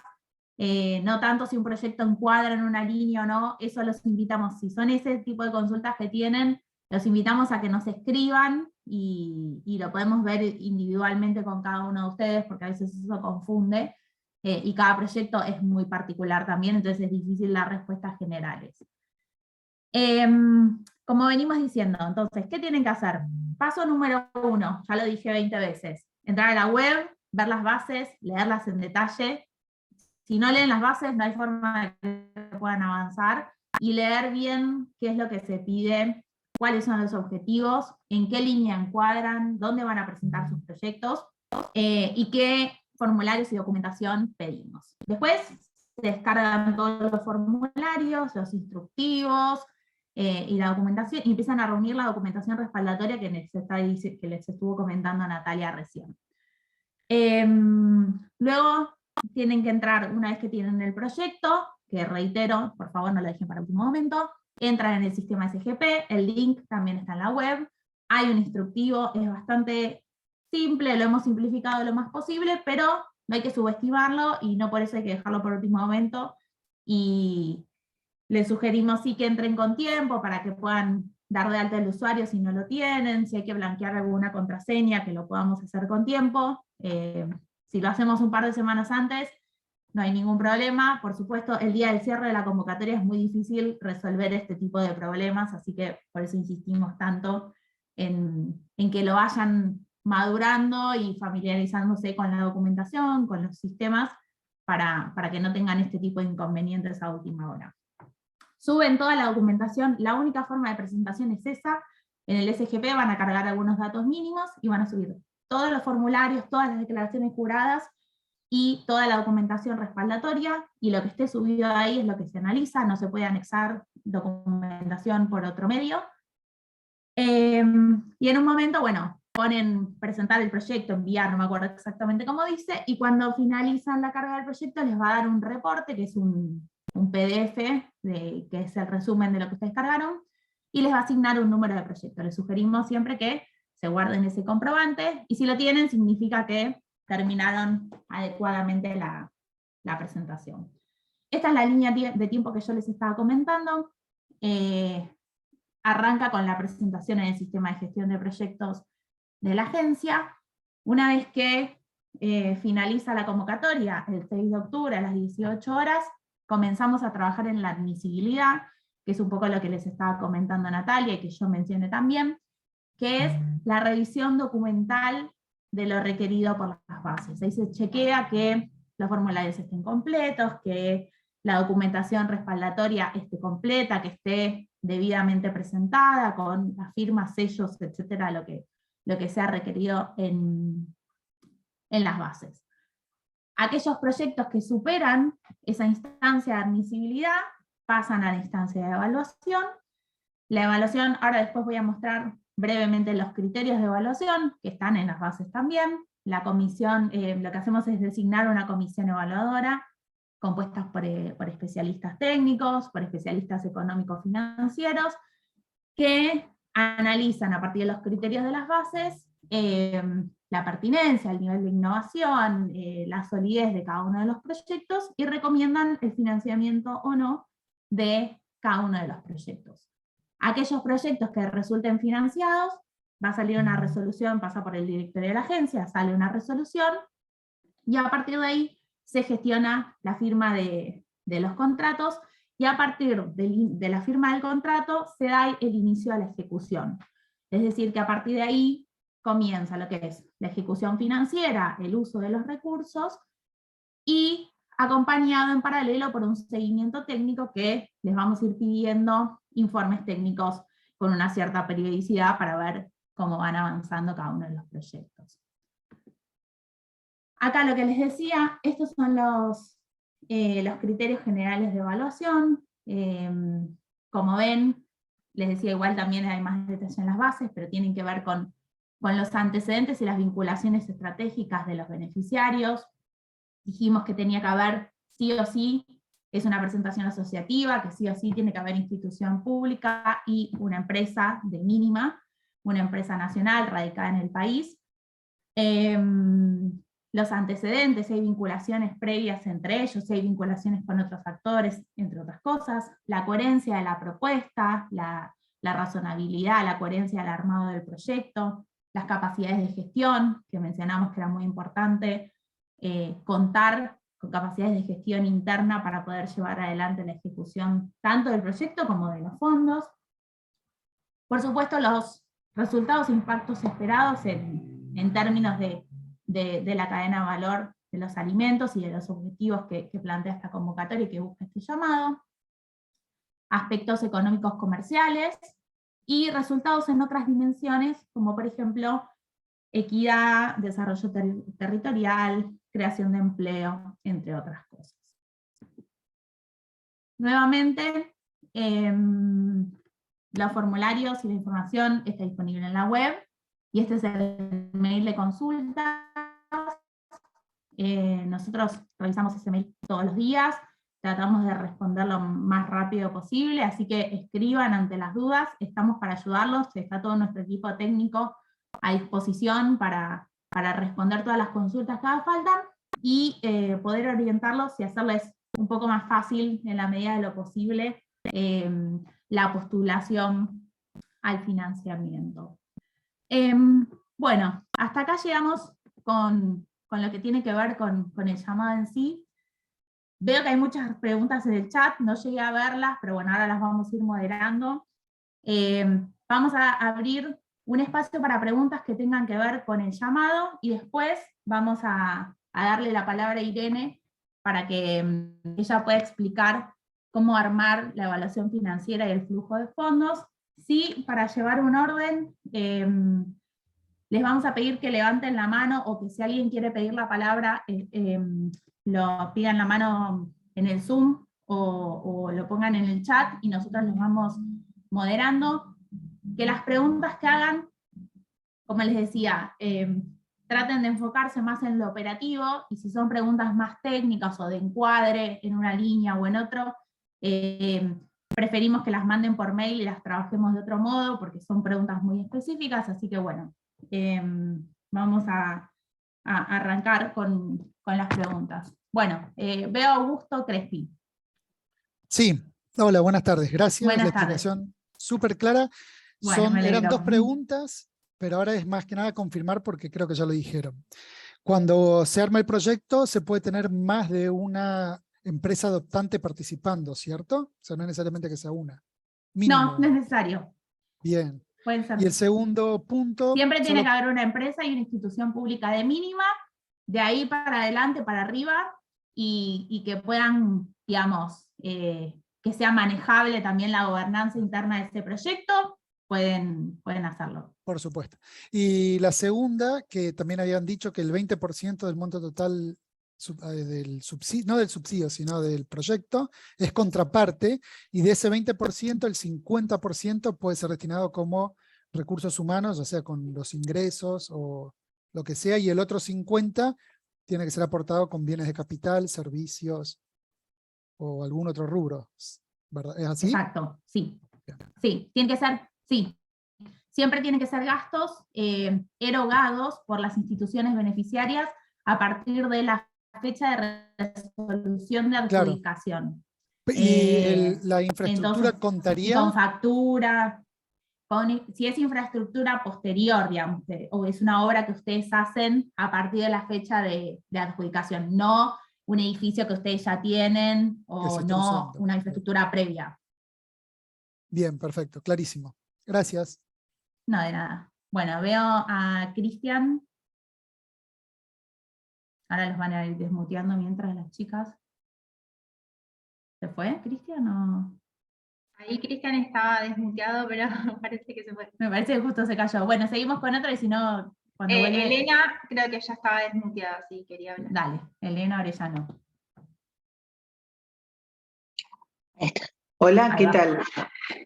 no tanto si un proyecto encuadra en una línea o no. Eso los invitamos, si son ese tipo de consultas que tienen, los invitamos a que nos escriban y lo podemos ver individualmente con cada uno de ustedes, porque a veces eso confunde, y cada proyecto es muy particular también, entonces es difícil dar respuestas generales. Como venimos diciendo, entonces, ¿qué tienen que hacer? Paso número 1, ya lo dije 20 veces, entrar a la web, ver las bases, leerlas en detalle. si no leen las bases, no hay forma de que puedan avanzar, y leer bien qué es lo que se pide, cuáles son los objetivos, en qué línea encuadran, dónde van a presentar sus proyectos, y qué formularios y documentación pedimos. Después se descargan todos los formularios, los instructivos, y la documentación, y empiezan a reunir la documentación respaldatoria que les estuvo comentando Natalia recién. Luego tienen que entrar, una vez que tienen el proyecto, que reitero, por favor no lo dejen para último momento, entran en el sistema SGP, el link también está en la web, hay un instructivo, es bastante simple, lo hemos simplificado lo más posible, pero no hay que subestimarlo, y no por eso hay que dejarlo por último momento, y les sugerimos sí que entren con tiempo para que puedan dar de alta el usuario si no lo tienen, si hay que blanquear alguna contraseña, que lo podamos hacer con tiempo. Si lo hacemos un par de semanas antes, no hay ningún problema. Por supuesto, el día del cierre de la convocatoria es muy difícil resolver este tipo de problemas, así que por eso insistimos tanto en que lo vayan madurando y familiarizándose con la documentación, con los sistemas, para que no tengan este tipo de inconvenientes a última hora. Suben toda la documentación, la única forma de presentación es esa. En el SGP van a cargar algunos datos mínimos y van a subir todos los formularios, todas las declaraciones juradas y toda la documentación respaldatoria, y lo que esté subido ahí es lo que se analiza, no se puede anexar documentación por otro medio. Y en un momento, bueno, ponen presentar el proyecto, enviar, no me acuerdo exactamente cómo dice, y cuando finalizan la carga del proyecto les va a dar un reporte, que es un PDF, que es el resumen de lo que ustedes cargaron, y les va a asignar un número de proyecto. Les sugerimos siempre que se guarden ese comprobante, y si lo tienen, significa que terminaron adecuadamente la presentación. Esta es la línea de tiempo que yo les estaba comentando. Arranca con la presentación en el sistema de gestión de proyectos de la agencia. Una vez que finaliza la convocatoria, el 6 de octubre a las 18 horas, comenzamos a trabajar en la admisibilidad, que es un poco lo que les estaba comentando Natalia y que yo mencioné también, que es la revisión documental de lo requerido por las bases. Ahí se chequea que los formularios estén completos, que la documentación respaldatoria esté completa, que esté debidamente presentada, con las firmas, sellos, etcétera, lo que sea requerido en las bases. Aquellos proyectos que superan esa instancia de admisibilidad pasan a la instancia de evaluación. La evaluación, ahora después voy a mostrar brevemente los criterios de evaluación, que están en las bases también. La comisión, lo que hacemos es designar una comisión evaluadora, compuestas por especialistas técnicos, por especialistas económicos financieros, que analizan a partir de los criterios de las bases la pertinencia, el nivel de innovación, la solidez de cada uno de los proyectos, y recomiendan el financiamiento o no de cada uno de los proyectos. Aquellos proyectos que resulten financiados, va a salir una resolución, pasa por el directorio de la agencia, sale una resolución, y a partir de ahí se gestiona la firma de los contratos, y a partir de la firma del contrato se da el inicio a la ejecución. Es decir, que a partir de ahí comienza lo que es la ejecución financiera, el uso de los recursos, y acompañado en paralelo por un seguimiento técnico que les vamos a ir pidiendo informes técnicos con una cierta periodicidad para ver cómo van avanzando cada uno de los proyectos. Acá lo que les decía, estos son los criterios generales de evaluación. Como ven, les decía, igual también hay más detalle en las bases, pero tienen que ver con los antecedentes y las vinculaciones estratégicas de los beneficiarios. Dijimos que tenía que haber, sí o sí, es una presentación asociativa, que sí o sí tiene que haber institución pública y una empresa de mínima, una empresa nacional radicada en el país. Los antecedentes, si hay vinculaciones previas entre ellos, si hay vinculaciones con otros actores, entre otras cosas, la coherencia de la propuesta, la razonabilidad, la coherencia del armado del proyecto, las capacidades de gestión, que mencionamos que era muy importante, contar con capacidades de gestión interna para poder llevar adelante la ejecución tanto del proyecto como de los fondos. Por supuesto, los resultados e impactos esperados en términos de la cadena de valor los alimentos y de los objetivos que plantea esta convocatoria y que busca este llamado, aspectos económicos comerciales, y resultados en otras dimensiones, como por ejemplo, equidad, desarrollo territorial, creación de empleo, entre otras cosas. Nuevamente, los formularios y la información está disponible en la web, y este es el mail de consulta. Nosotros revisamos ese mail todos los días, tratamos de responder lo más rápido posible, así que escriban ante las dudas, estamos para ayudarlos, está todo nuestro equipo técnico a disposición para responder todas las consultas que haga falta, y poder orientarlos y hacerles un poco más fácil, en la medida de lo posible, la postulación al financiamiento. Bueno, hasta acá llegamos con lo que tiene que ver con el llamado en sí. Veo que hay muchas preguntas en el chat, no llegué a verlas, pero bueno, ahora las vamos a ir moderando. Vamos a abrir un espacio para preguntas que tengan que ver con el llamado, y después vamos a darle la palabra a Irene para que ella pueda explicar cómo armar la evaluación financiera y el flujo de fondos. Sí, para llevar un orden, les vamos a pedir que levanten la mano, o que si alguien quiere pedir la palabra, lo pidan la mano en el Zoom, o lo pongan en el chat, y nosotros los vamos moderando. Que las preguntas que hagan, como les decía, traten de enfocarse más en lo operativo, y si son preguntas más técnicas o de encuadre en una línea o en otro, preferimos que las manden por mail y las trabajemos de otro modo, porque son preguntas muy específicas, así que bueno, vamos a arrancar con las preguntas. Bueno, veo a Augusto Crespi. Sí, hola, buenas tardes, gracias, Buenas la explicación súper clara. Bueno, Eran 2 preguntas, pero ahora es más que nada confirmar, porque creo que ya lo dijeron. Cuando se arma el proyecto, se puede tener más de una empresa adoptante participando, ¿cierto? O sea, no es necesariamente que sea una. Mínimo. No, no es necesario. Bien. Pueden ser. Y el segundo punto... Siempre tiene que haber una empresa y una institución pública de mínima, de ahí para adelante, para arriba, y que puedan, digamos, que sea manejable también la gobernanza interna de este proyecto, pueden hacerlo. Por supuesto. Y la segunda, que también habían dicho que el 20% del monto total del subsidio, no del subsidio, sino del proyecto, es contraparte, y de ese 20%, el 50% puede ser destinado como recursos humanos, ya sea con los ingresos o lo que sea, y el otro 50% tiene que ser aportado con bienes de capital, servicios o algún otro rubro, ¿verdad? ¿Es así? Exacto, sí. Sí, tiene que ser, sí. Siempre tienen que ser gastos erogados por las instituciones beneficiarias a partir de la fecha de resolución de adjudicación. Claro. ¿Y la infraestructura Entonces, contaría? Con factura, si es infraestructura posterior, digamos, o es una obra que ustedes hacen a partir de la fecha de adjudicación, no un edificio que ustedes ya tienen, o no usando. una infraestructura previa. Bien, perfecto, clarísimo. Gracias. No, de nada. Bueno, veo a Cristian. Ahora los van a ir desmuteando mientras las chicas. ¿Se fue, Cristian? ¿O? Ahí Cristian estaba desmuteado, pero parece que se fue. Me parece que justo se cayó. Bueno, seguimos con otra, y si no, cuando vuelve... Elena creo que ya estaba desmuteada, sí, quería hablar. Dale, Elena Orellano. Hola, Ahí ¿qué va. tal?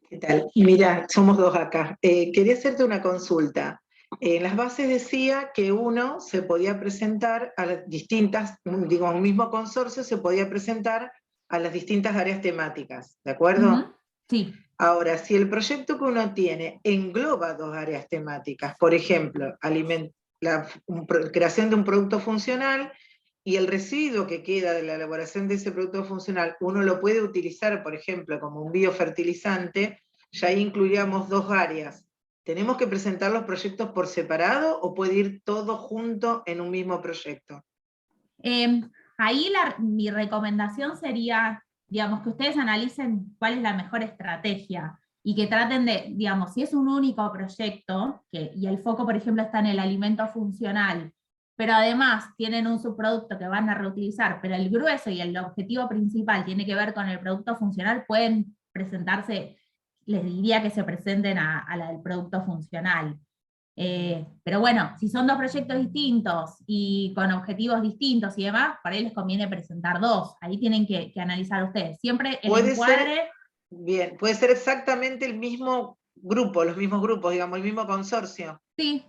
¿Qué tal? Mira, somos 2 acá. Quería hacerte una consulta. En las bases decía que uno se podía presentar a las distintas, digo, un mismo consorcio se podía presentar a las distintas áreas temáticas, ¿de acuerdo? Sí. Ahora, si el proyecto que uno tiene engloba 2 áreas temáticas, por ejemplo, creación de un producto funcional, y el residuo que queda de la elaboración de ese producto funcional, uno lo puede utilizar, por ejemplo, como un biofertilizante, ya ahí incluiríamos 2 áreas. ¿Tenemos que presentar los proyectos por separado o puede ir todo junto en un mismo proyecto? Ahí mi recomendación sería, digamos, que ustedes analicen cuál es la mejor estrategia, y que traten de, digamos, si es un único proyecto, y el foco, por ejemplo, está en el alimento funcional, pero además tienen un subproducto que van a reutilizar, pero el grueso y el objetivo principal tiene que ver con el producto funcional, pueden presentarse, les diría que se presenten a la del producto funcional. Pero bueno, si son dos proyectos distintos y con objetivos distintos y demás, para ahí les conviene presentar dos. Ahí tienen que analizar ustedes. Siempre el encuadre... Bien, puede ser exactamente el mismo grupo, los mismos grupos, digamos, el mismo consorcio. Sí,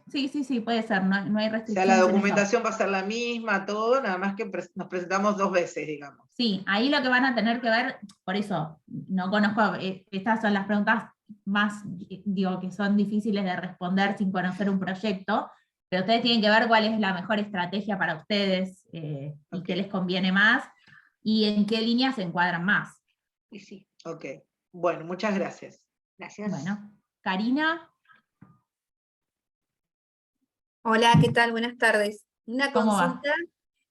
puede ser, no hay O sea, restricciones. la documentación va a ser la misma, todo, nada más que nos presentamos 2 veces, digamos. Sí, ahí lo que van a tener que ver, por eso, no conozco, estas son las preguntas más, digo, que son difíciles de responder sin conocer un proyecto, pero ustedes tienen que ver cuál es la mejor estrategia para ustedes, y qué les conviene más, y en qué líneas se encuadran más. Y sí, ok. Bueno, muchas gracias. Gracias. Bueno, Karina. Hola, ¿qué tal? Buenas tardes. Una ¿Cómo va? consulta,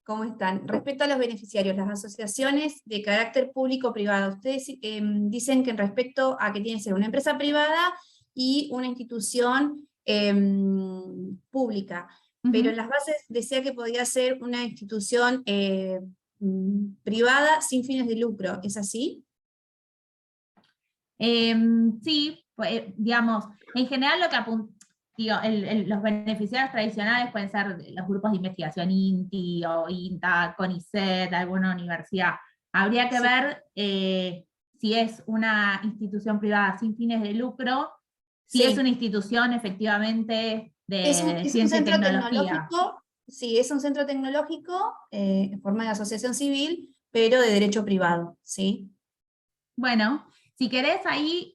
¿cómo están? Respecto a los beneficiarios, las asociaciones de carácter público-privado, ustedes dicen que respecto a que tiene que ser una empresa privada y una institución pública, pero en las bases decía que podía ser una institución privada sin fines de lucro, ¿es así? Sí, digamos, en general lo que los beneficiarios tradicionales pueden ser los grupos de investigación INTI o INTA, CONICET, alguna universidad. Habría que ver si es una institución privada sin fines de lucro, si es una institución efectivamente de ciencia y tecnología. Sí, es un centro tecnológico en forma de asociación civil, pero de derecho privado, ¿sí? Bueno, si querés ahí,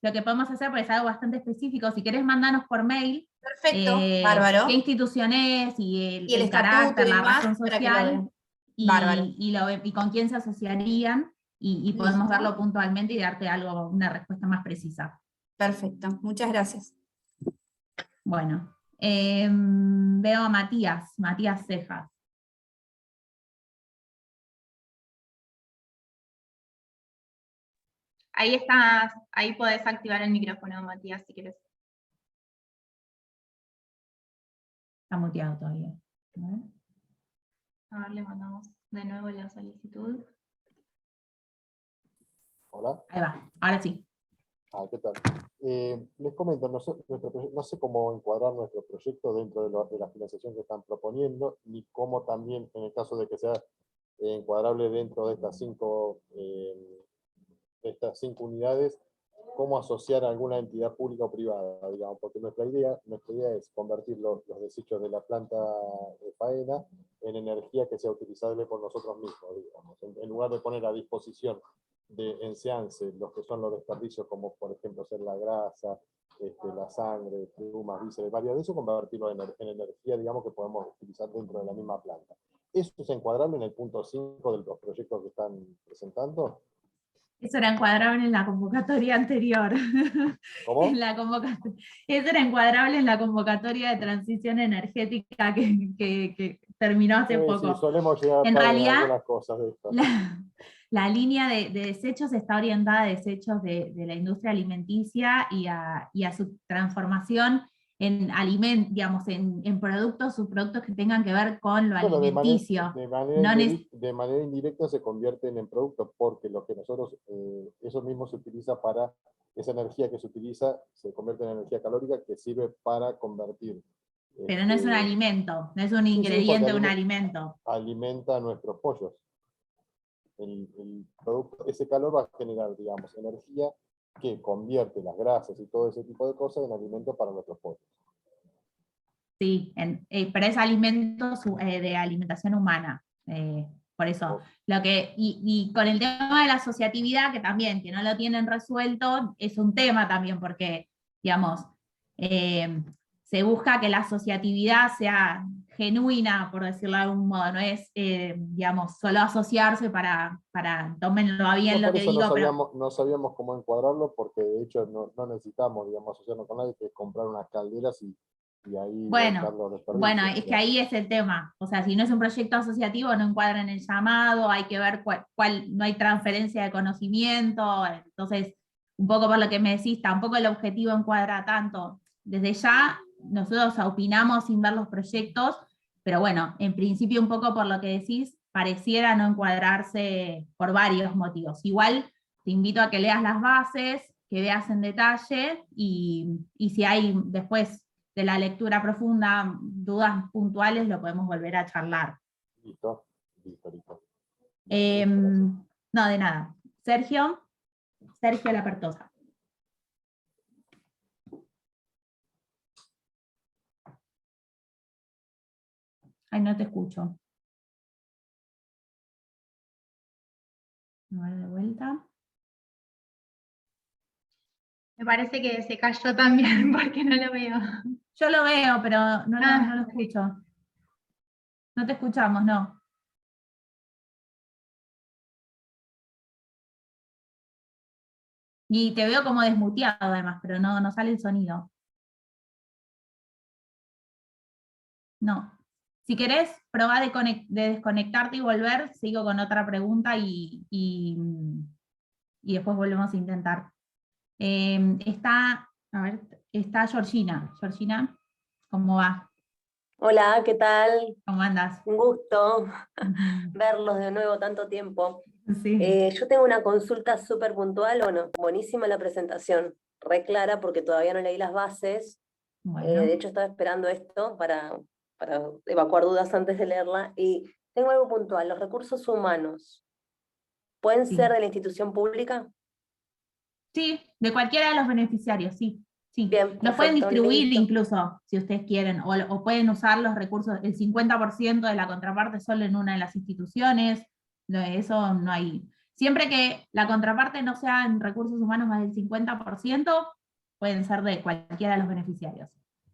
lo que podemos hacer, porque es algo bastante específico, si querés mandanos por mail. Perfecto, bárbaro. ¿Qué institución es? Y el carácter, y la demás, razón social, bárbaro. y con quién se asociarían, y podemos verlo puntualmente y darte una respuesta más precisa. Perfecto, muchas gracias. Bueno, veo a Matías Cejas. Ahí estás, ahí podés activar el micrófono, Matías, si quieres. Está muteado todavía. A ver, le mandamos de nuevo la solicitud. Hola. Ahí va, ahora sí. ¿Qué tal? Les comento, no sé cómo encuadrar nuestro proyecto dentro de la financiación que están proponiendo, ni cómo también, en el caso de que sea encuadrable dentro de estas cinco unidades, cómo asociar a alguna entidad pública o privada, digamos, porque nuestra idea es convertir los desechos de la planta de faena en energía que sea utilizable por nosotros mismos, digamos, en lugar de poner a disposición de Enseance los que son los desperdicios, como por ejemplo ser la grasa, la sangre, plumas, vísceras, varios de eso, convertirlo en energía, digamos, que podemos utilizar dentro de la misma planta. ¿Eso es encuadrable en el punto 5 de los proyectos que están presentando? Eso era encuadrable en la convocatoria anterior. ¿Cómo? Eso era encuadrable en la convocatoria de transición energética que terminó hace poco. Sí, solemos llegar en realidad, algunas cosas de esto. La línea de desechos está orientada a desechos de la industria alimenticia y a su transformación en digamos, en productos, subproductos que tengan que ver con lo alimenticio. De manera indirecta se convierten en productos, porque lo que nosotros, eso mismo se utiliza para, esa energía que se utiliza, se convierte en energía calórica que sirve para convertir. Pero no es un alimento, no es un ingrediente de un alimento. Alimenta a nuestros pollos. El producto, ese calor va a generar, digamos, energía que convierte las grasas y todo ese tipo de cosas en alimento para nuestros pollos. Sí, pero es alimento de alimentación humana. Por eso, y con el tema de la asociatividad, que también, que no lo tienen resuelto, es un tema también, porque, digamos, se busca que la asociatividad sea genuina, por decirlo de algún modo, no es, digamos, solo asociarse para tómenlo a bien lo que digo. No sabíamos cómo encuadrarlo, porque de hecho no necesitamos, digamos, asociarnos con nadie, que comprar unas calderas y ahí... Bueno, es que ahí es el tema. O sea, si no es un proyecto asociativo, no encuadra en el llamado, hay que ver no hay transferencia de conocimiento, entonces, un poco por lo que me decís, tampoco el objetivo encuadra tanto. Desde ya, nosotros opinamos sin ver los proyectos, Pero bueno, en principio un poco por lo que decís, pareciera no encuadrarse por varios motivos. Igual te invito a que leas las bases, que veas en detalle, y si hay después de la lectura profunda dudas puntuales, lo podemos volver a charlar. Listo. No, de nada. Sergio Lapertosa. Ay, no te escucho. A ver, de vuelta. Me parece que se cayó también porque no lo veo. Yo lo veo, pero no lo ok. escucho. No te escuchamos, no. Y te veo como desmuteado además, pero no sale el sonido. No. Si querés, probá de desconectarte y volver, sigo con otra pregunta y después volvemos a intentar. Está Georgina. Georgina, ¿cómo va? Hola, ¿qué tal? ¿Cómo andas? Un gusto Ujú. verlos de nuevo tanto tiempo. Sí. Yo tengo una consulta súper puntual. Bueno, buenísima la presentación, re clara porque todavía no leí las bases. Bueno. De hecho, estaba esperando esto para evacuar dudas antes de leerla. Y tengo algo puntual, los recursos humanos, ¿pueden Sí. ser de la institución pública? Sí, de cualquiera de los beneficiarios, sí. Sí. Bien, Los pueden perfecto, distribuir listo. incluso, si ustedes quieren, o pueden usar los recursos, el 50% de la contraparte solo en una de las instituciones, eso no hay. Siempre que la contraparte no sea en recursos humanos más del 50%, pueden ser de cualquiera de los beneficiarios.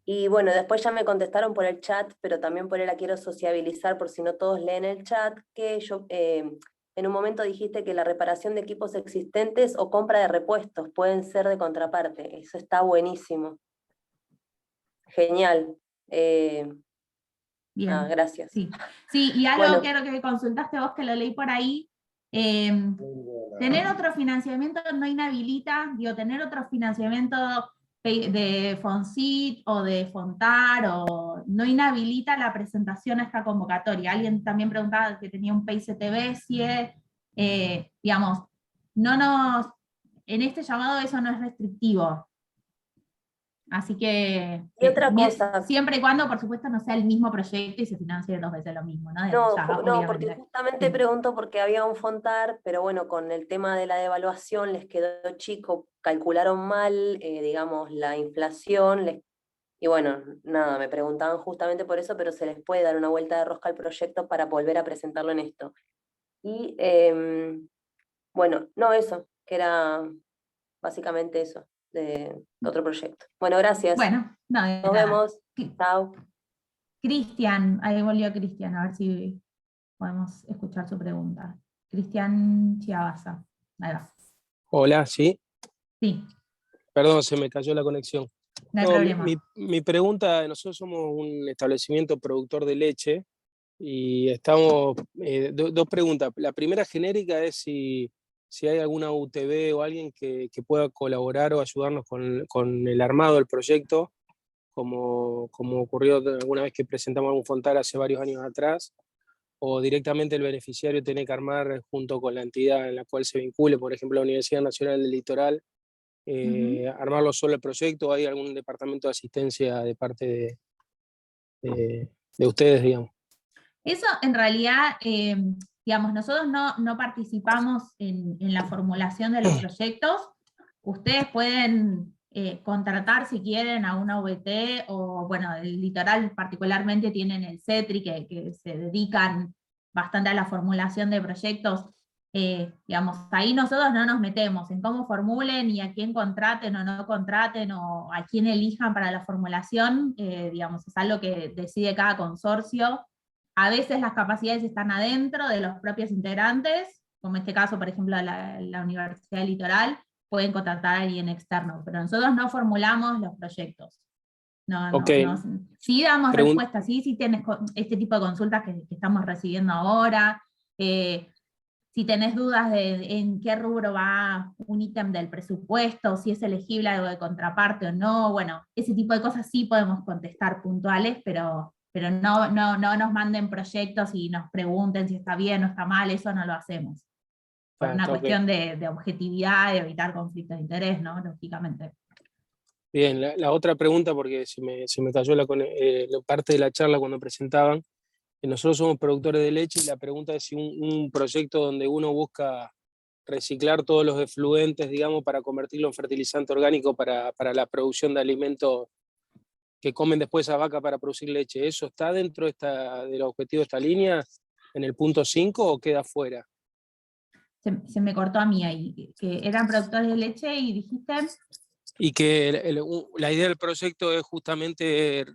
Y bueno, después ya me contestaron por el chat, pero también por ahí la quiero sociabilizar por si no todos leen el chat, que yo en un momento dijiste que la reparación de equipos existentes o compra de repuestos pueden ser de contraparte. Eso está buenísimo. Genial. Bien. Gracias. Sí. Sí, y algo Bueno. que consultaste vos, que lo leí por ahí, tener otro financiamiento no inhabilita, tener otro financiamiento de FONSIT o de FONTAR o no inhabilita la presentación a esta convocatoria. Alguien también preguntaba que tenía un PICTB, digamos, en este llamado eso no es restrictivo. Así que, Y otra cosa. siempre y cuando, por supuesto, no sea el mismo proyecto y se financie 2 veces lo mismo, ¿no? No, porque justamente Sí. pregunto porque había un FONTAR, pero bueno, con el tema de la devaluación les quedó chico, calcularon mal, digamos, la inflación, y bueno, nada, me preguntaban justamente por eso, pero se les puede dar una vuelta de rosca al proyecto para volver a presentarlo en esto. Y bueno, no eso, que era básicamente eso, de otro proyecto. Bueno, gracias. Bueno, no, de Nos nada. vemos. Chao. Cristian, ahí volvió Cristian, a ver si podemos escuchar su pregunta. Cristian Chiavasa, ahí va. Hola, sí. Sí, Perdón, se me cayó la conexión. no hay No, problema. mi pregunta, nosotros somos un establecimiento productor de leche y estamos, dos preguntas. La primera genérica es si hay alguna UTB o alguien que pueda colaborar o ayudarnos con el armado del proyecto, como ocurrió alguna vez que presentamos algún FONTAR hace varios años atrás, o directamente el beneficiario tiene que armar junto con la entidad en la cual se vincule, por ejemplo, la Universidad Nacional del Litoral, armarlo solo el proyecto, o hay algún departamento de asistencia de parte de ustedes, digamos. Eso en realidad, digamos, nosotros no participamos en la formulación de los proyectos. Ustedes pueden contratar si quieren a una VT, o bueno, el Litoral particularmente tienen el CETRI que se dedican bastante a la formulación de proyectos. Digamos, ahí nosotros no nos metemos en cómo formulen y a quién contraten o no contraten o a quién elijan para la formulación. Digamos, es algo que decide cada consorcio. A veces las capacidades están adentro de los propios integrantes, como en este caso, por ejemplo, la Universidad Litoral, pueden contratar a alguien externo, pero nosotros no formulamos los proyectos. Okay. Sí damos respuestas, sí tienes este tipo de consultas que estamos recibiendo ahora, si tenés dudas de en qué rubro va un ítem del presupuesto, si es elegible algo de contraparte o no, bueno, ese tipo de cosas sí podemos contestar puntuales, pero pero no nos manden proyectos y nos pregunten si está bien o está mal, eso no lo hacemos. Por una cuestión de objetividad, de evitar conflictos de interés, ¿no? Lógicamente. Bien, la otra pregunta, porque se me cayó la parte de la charla cuando presentaban. Nosotros somos productores de leche y la pregunta es si un proyecto donde uno busca reciclar todos los efluentes, digamos, para convertirlo en fertilizante orgánico para la producción de alimentos que comen después a vaca para producir leche, ¿eso está dentro del objetivo de esta línea, en el punto 5, o queda fuera? Se me cortó a mí ahí, que eran productores de leche y dijiste... Y que la idea del proyecto es justamente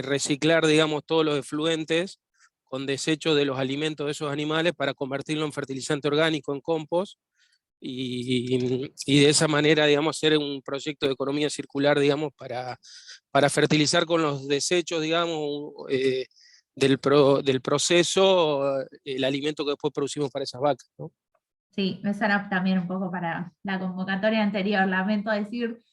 reciclar, digamos, todos los efluentes con desechos de los alimentos de esos animales para convertirlo en fertilizante orgánico, en compost, y de esa manera, digamos, hacer un proyecto de economía circular, digamos, para fertilizar con los desechos, digamos, del proceso, el alimento que después producimos para esas vacas, ¿no? Sí, esa era también un poco para la convocatoria anterior, lamento decir,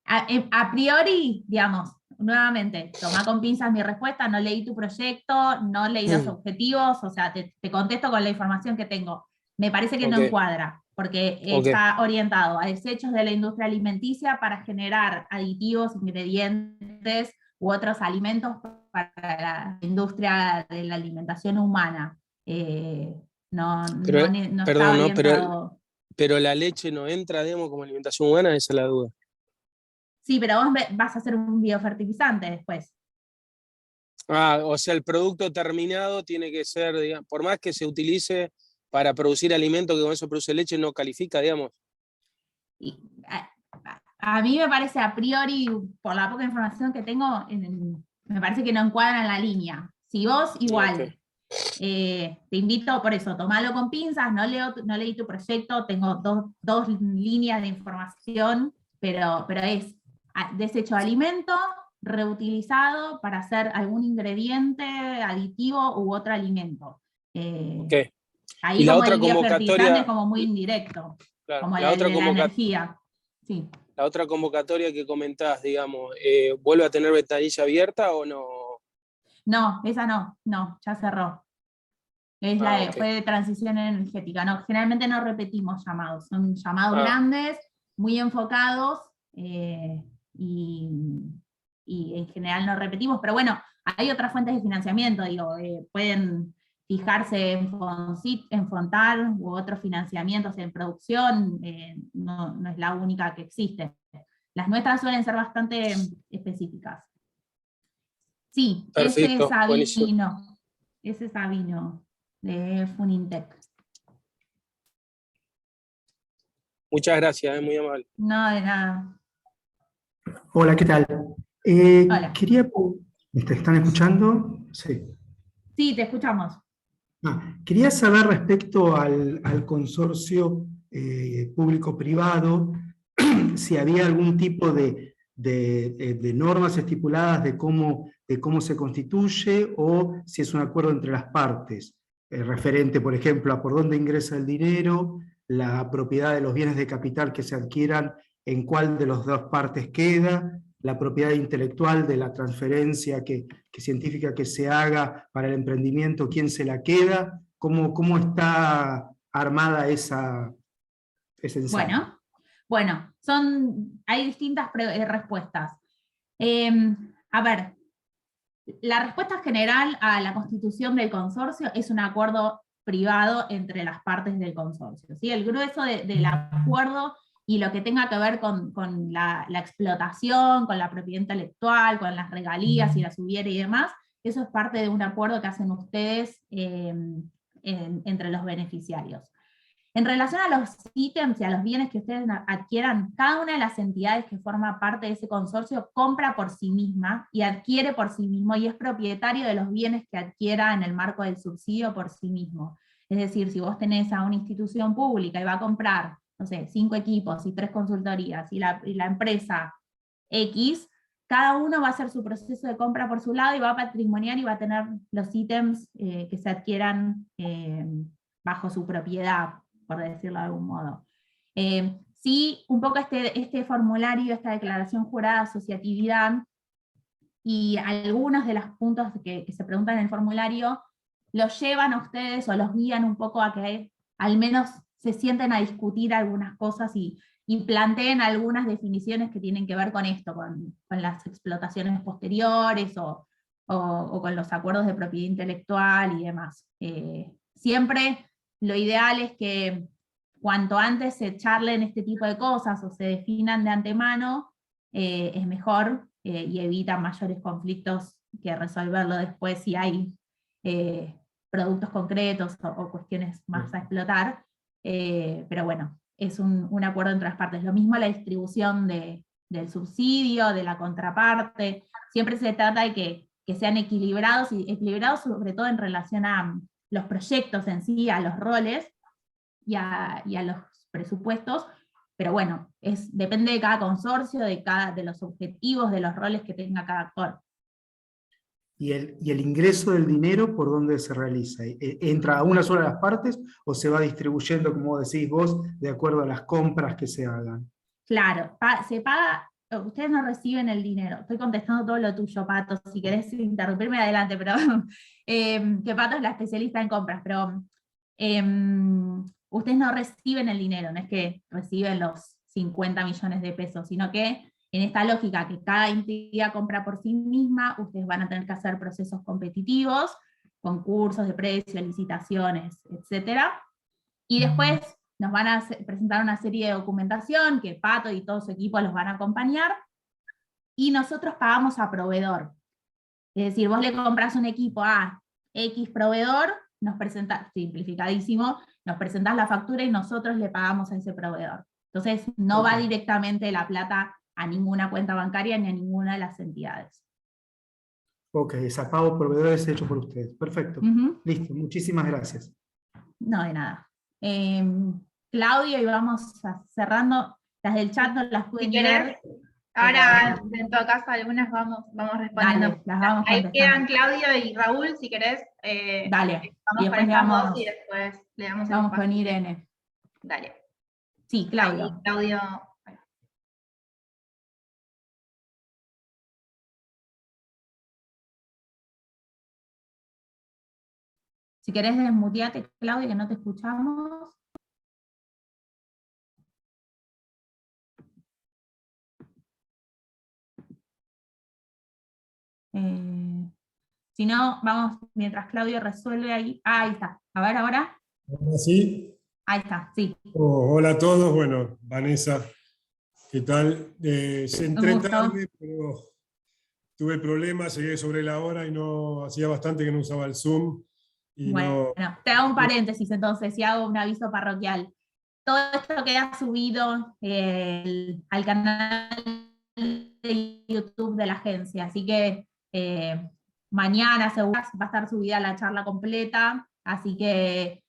a priori, digamos, nuevamente, toma con pinzas mi respuesta, no leí tu proyecto, no leí los objetivos, o sea, te contesto con la información que tengo. Me parece que no encuadra, porque está orientado a desechos de la industria alimenticia para generar aditivos, ingredientes u otros alimentos para la industria de la alimentación humana. Pero la leche no entra, digamos, como alimentación humana, esa es la duda. Sí, pero vos vas a hacer un biofertilizante después. O sea, el producto terminado tiene que ser, digamos, por más que se utilice para producir alimento que con eso produce leche, no califica, digamos. A mí me parece a priori, por la poca información que tengo, me parece que no encuadra en la línea. Si vos igual, te invito por eso, tomalo con pinzas, no leí tu proyecto, tengo dos líneas de información, pero es desecho de alimento reutilizado para hacer algún ingrediente, aditivo u otro alimento. Ahí y la como otra el biofertilizante es convocatoria, como muy indirecto, claro, como la energía. Sí. La otra convocatoria que comentás, digamos, ¿vuelve a tener ventanilla abierta o no? No, esa no, ya cerró. Fue de transición energética. No, generalmente no repetimos llamados, son llamados grandes, muy enfocados, y en general no repetimos, pero bueno, hay otras fuentes de financiamiento, digo, pueden fijarse en Fontar u otros financiamientos en producción, no es la única que existe. Las nuestras suelen ser bastante específicas. Sí, perfecto, ese es Sabino de Funintec. Muchas gracias, muy amable. No, de nada. Hola, ¿qué tal? Hola. ¿Me están escuchando? Sí. Sí, te escuchamos. Quería saber respecto al consorcio público-privado, si había algún tipo de normas estipuladas de cómo se constituye, o si es un acuerdo entre las partes, referente, por ejemplo, a por dónde ingresa el dinero, la propiedad de los bienes de capital que se adquieran, en cuál de las dos partes queda, la propiedad intelectual de la transferencia científica que se haga para el emprendimiento, quién se la queda, cómo está armada esa ensayo. Bueno, hay distintas respuestas. A ver, la respuesta general a la constitución del consorcio es un acuerdo privado entre las partes del consorcio, ¿sí? El grueso del acuerdo y lo que tenga que ver con la explotación, con la propiedad intelectual, con las regalías, si las hubiera y demás, eso es parte de un acuerdo que hacen ustedes entre los beneficiarios. En relación a los ítems y a los bienes que ustedes adquieran, cada una de las entidades que forma parte de ese consorcio compra por sí misma y adquiere por sí mismo, y es propietario de los bienes que adquiera en el marco del subsidio por sí mismo. Es decir, si vos tenés a una institución pública y va a comprar, no sé, 5 equipos y 3 consultorías, y la empresa X, cada uno va a hacer su proceso de compra por su lado y va a patrimoniar y va a tener los ítems que se adquieran bajo su propiedad, por decirlo de algún modo. Sí, un poco este formulario, esta declaración jurada de asociatividad, y algunos de los puntos que se preguntan en el formulario los llevan a ustedes o los guían un poco a que al menos se sienten a discutir algunas cosas y planteen algunas definiciones que tienen que ver con esto, con las explotaciones posteriores o con los acuerdos de propiedad intelectual y demás. Siempre lo ideal es que cuanto antes se charlen este tipo de cosas o se definan de antemano, es mejor y evita mayores conflictos que resolverlo después si hay productos concretos o cuestiones más a explotar. Pero bueno, es un acuerdo entre las partes. Lo mismo la distribución del subsidio, de la contraparte, siempre se trata de que sean equilibrados, y equilibrados sobre todo en relación a los proyectos en sí, a los roles y a los presupuestos, pero bueno, depende de cada consorcio, de los objetivos, de los roles que tenga cada actor. ¿Y el ingreso del dinero por dónde se realiza? ¿Entra a una sola de las partes o se va distribuyendo, como decís vos, de acuerdo a las compras que se hagan? Claro, se paga, ustedes no reciben el dinero. Estoy contestando todo lo tuyo, Pato, si querés interrumpirme adelante, pero que Pato es la especialista en compras, pero ustedes no reciben el dinero, no es que reciben los 50 millones de pesos, sino que en esta lógica que cada entidad compra por sí misma, ustedes van a tener que hacer procesos competitivos, concursos de precios, licitaciones, etc. Y después nos van a presentar una serie de documentación que Pato y todo su equipo los van a acompañar, y nosotros pagamos a proveedor. Es decir, vos le compras un equipo a X proveedor, nos presentás, simplificadísimo, nos presentás la factura y nosotros le pagamos a ese proveedor. Entonces no va directamente la plata a ninguna cuenta bancaria ni a ninguna de las entidades. Ok, ese pago proveedor es hecho por ustedes. Perfecto. Listo, muchísimas gracias. No, de nada. Claudio, y vamos cerrando. Las del chat no las pude leer. Ahora, en todo caso, algunas vamos respondiendo. Dale, las vamos ahí contestando. quedan Claudio y Raúl, si querés. Dale, vamos y con después estas dos y después le damos el vamos espacio. con Irene. Dale. Sí, Claudio. Ahí, Claudio. Si querés desmuteate, Claudio, que no te escuchamos. Si no, vamos, mientras Claudio resuelve ahí. Ahí está. A ver, ahora. ¿Ahora sí? Ahí está, sí. Hola a todos. Bueno, Vanessa, ¿qué tal? Entré tarde, pero tuve problemas, llegué sobre la hora y no hacía bastante que no usaba el Zoom. Y bueno, te hago un paréntesis entonces y hago un aviso parroquial. Todo esto queda subido al canal de YouTube de la agencia, así que mañana seguro va a estar subida la charla completa, así que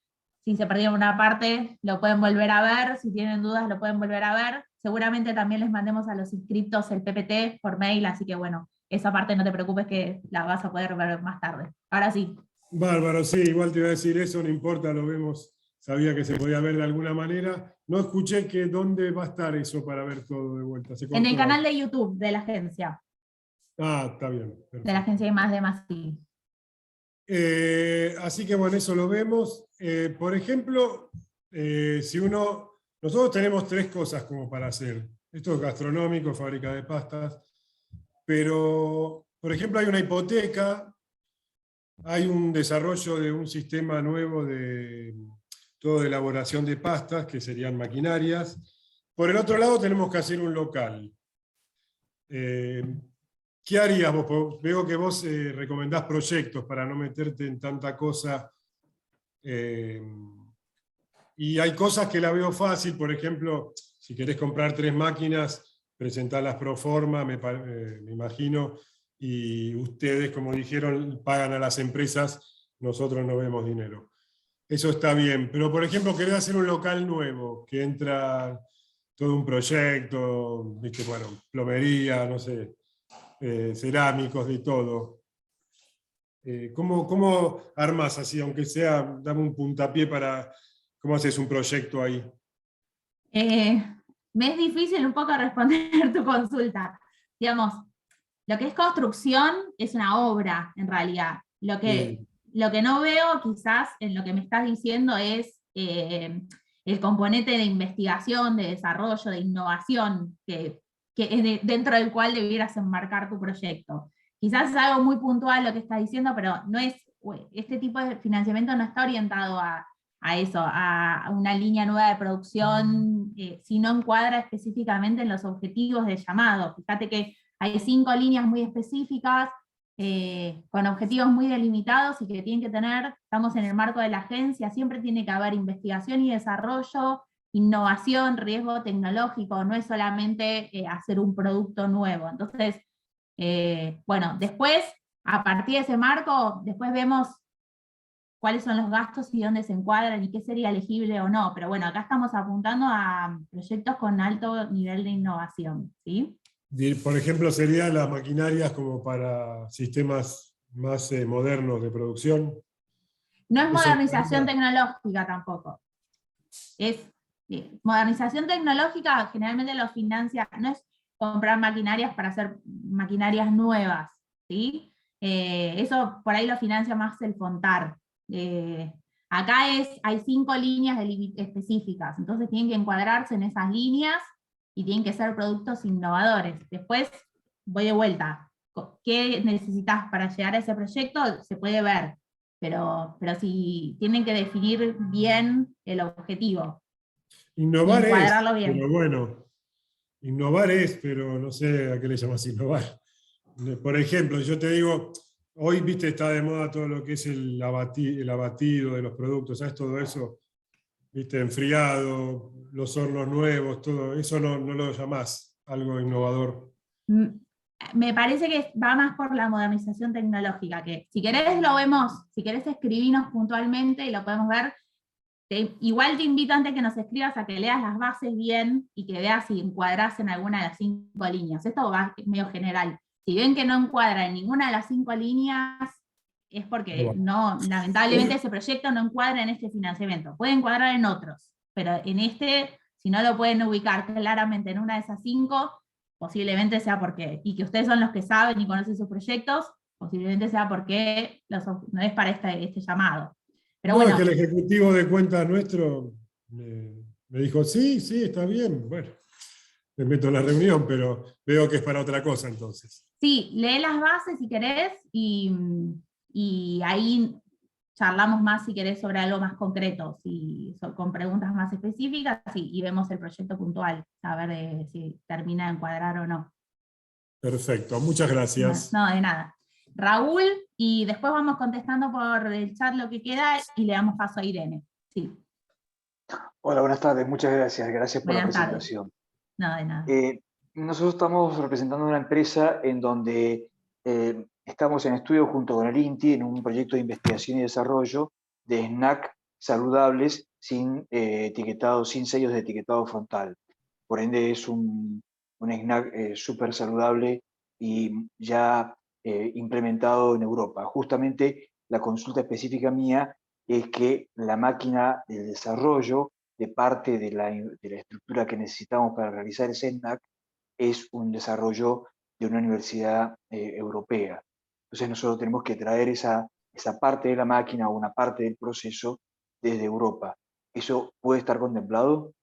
si se perdieron una parte lo pueden volver a ver, si tienen dudas lo pueden volver a ver. Seguramente también les mandemos a los inscriptos el PPT por mail, así que bueno, esa parte no te preocupes que la vas a poder ver más tarde. Ahora sí. Bárbaro, sí, igual te iba a decir eso, no importa, lo vemos, sabía que se podía ver de alguna manera. No escuché que dónde va a estar eso para ver todo de vuelta. En el canal de YouTube de la agencia. Ah, está bien. Perfecto. De la agencia de Masí. Así que bueno, eso lo vemos. Por ejemplo, nosotros tenemos 3 cosas como para hacer. Esto es gastronómico, fábrica de pastas, pero por ejemplo hay una hipoteca. Hay un desarrollo de un sistema nuevo de elaboración de pastas, que serían maquinarias. Por el otro lado tenemos que hacer un local. ¿Qué harías vos? Veo que vos recomendás proyectos para no meterte en tanta cosa. Y hay cosas que la veo fácil, por ejemplo, si querés comprar 3 máquinas, presentarlas pro forma, me imagino, y ustedes, como dijeron, pagan a las empresas, nosotros no vemos dinero. Eso está bien, pero por ejemplo, querés hacer un local nuevo, que entra todo un proyecto, ¿viste? Bueno, plomería, no sé, cerámicos, de todo. ¿Cómo armas así, aunque sea, dame un puntapié para cómo haces un proyecto ahí? Me es difícil un poco responder tu consulta. Digamos, lo que es construcción es una obra, en realidad. Lo que no veo quizás en lo que me estás diciendo es el componente de investigación, de desarrollo, de innovación, que es dentro del cual debieras enmarcar tu proyecto. Quizás es algo muy puntual lo que estás diciendo, pero no es, este tipo de financiamiento no está orientado a eso, a una línea nueva de producción, si no encuadra específicamente en los objetivos del llamado. Fíjate que hay 5 líneas muy específicas, con objetivos muy delimitados y que tienen que tener, estamos en el marco de la agencia, siempre tiene que haber investigación y desarrollo, innovación, riesgo tecnológico, no es solamente hacer un producto nuevo. Entonces, bueno, después, a partir de ese marco, después vemos cuáles son los gastos y dónde se encuadran y qué sería elegible o no, pero bueno, acá estamos apuntando a proyectos con alto nivel de innovación, ¿sí? Por ejemplo, serían las maquinarias como para sistemas más modernos de producción. No es modernización tecnológica tampoco. Es modernización tecnológica, generalmente lo financia, no es comprar maquinarias para hacer maquinarias nuevas, ¿sí? Eso por ahí lo financia más el FONTAR. Acá hay 5 líneas específicas, entonces tienen que encuadrarse en esas líneas y tienen que ser productos innovadores. Después, voy de vuelta, ¿qué necesitas para llegar a ese proyecto? Se puede ver, pero si tienen que definir bien el objetivo. Innovar es, encuadrarlo bien. pero bueno, innovar es, pero no sé a qué le llamas innovar. Por ejemplo, yo te digo, hoy, viste, está de moda todo lo que es el abatido de los productos, ¿sabes? Todo eso, viste, enfriado, los hornos nuevos, todo eso no lo llamás algo innovador. Me parece que va más por la modernización tecnológica, que si querés lo vemos, si querés escribirnos puntualmente y lo podemos ver. Igual te invito antes que nos escribas a que leas las bases bien y que veas si encuadrás en alguna de las 5 líneas. Esto va medio general. Si ven que no encuadra en ninguna de las 5 líneas, es porque lamentablemente ese proyecto no encuadra en este financiamiento. Puede encuadrar en otros, pero en este, si no lo pueden ubicar claramente en una de esas 5, posiblemente sea porque, y que ustedes son los que saben y conocen sus proyectos, posiblemente sea porque no es para este llamado. Pero bueno, es que el ejecutivo de cuentas nuestro me dijo, sí, está bien, bueno, me meto en la reunión, pero veo que es para otra cosa entonces. Sí, lee las bases si querés, y ahí charlamos más si querés sobre algo más concreto, con preguntas más específicas, y vemos el proyecto puntual, a ver si termina de encuadrar o no. Perfecto, muchas gracias. No, de nada. Raúl, y después vamos contestando por el chat lo que queda y le damos paso a Irene. Sí. Hola, buenas tardes, muchas gracias. Gracias por la presentación. No, de nada. Nosotros estamos representando una empresa en donde estamos en estudio junto con el INTI en un proyecto de investigación y desarrollo de snacks saludables sin sellos de etiquetado frontal. Por ende es un snack súper saludable y ya implementado en Europa. Justamente la consulta específica mía es que la máquina de desarrollo de parte de la estructura que necesitamos para realizar ese snack es un desarrollo de una universidad europea. Entonces nosotros tenemos que traer esa parte de la máquina o una parte del proceso desde Europa. ¿Eso puede estar contemplado?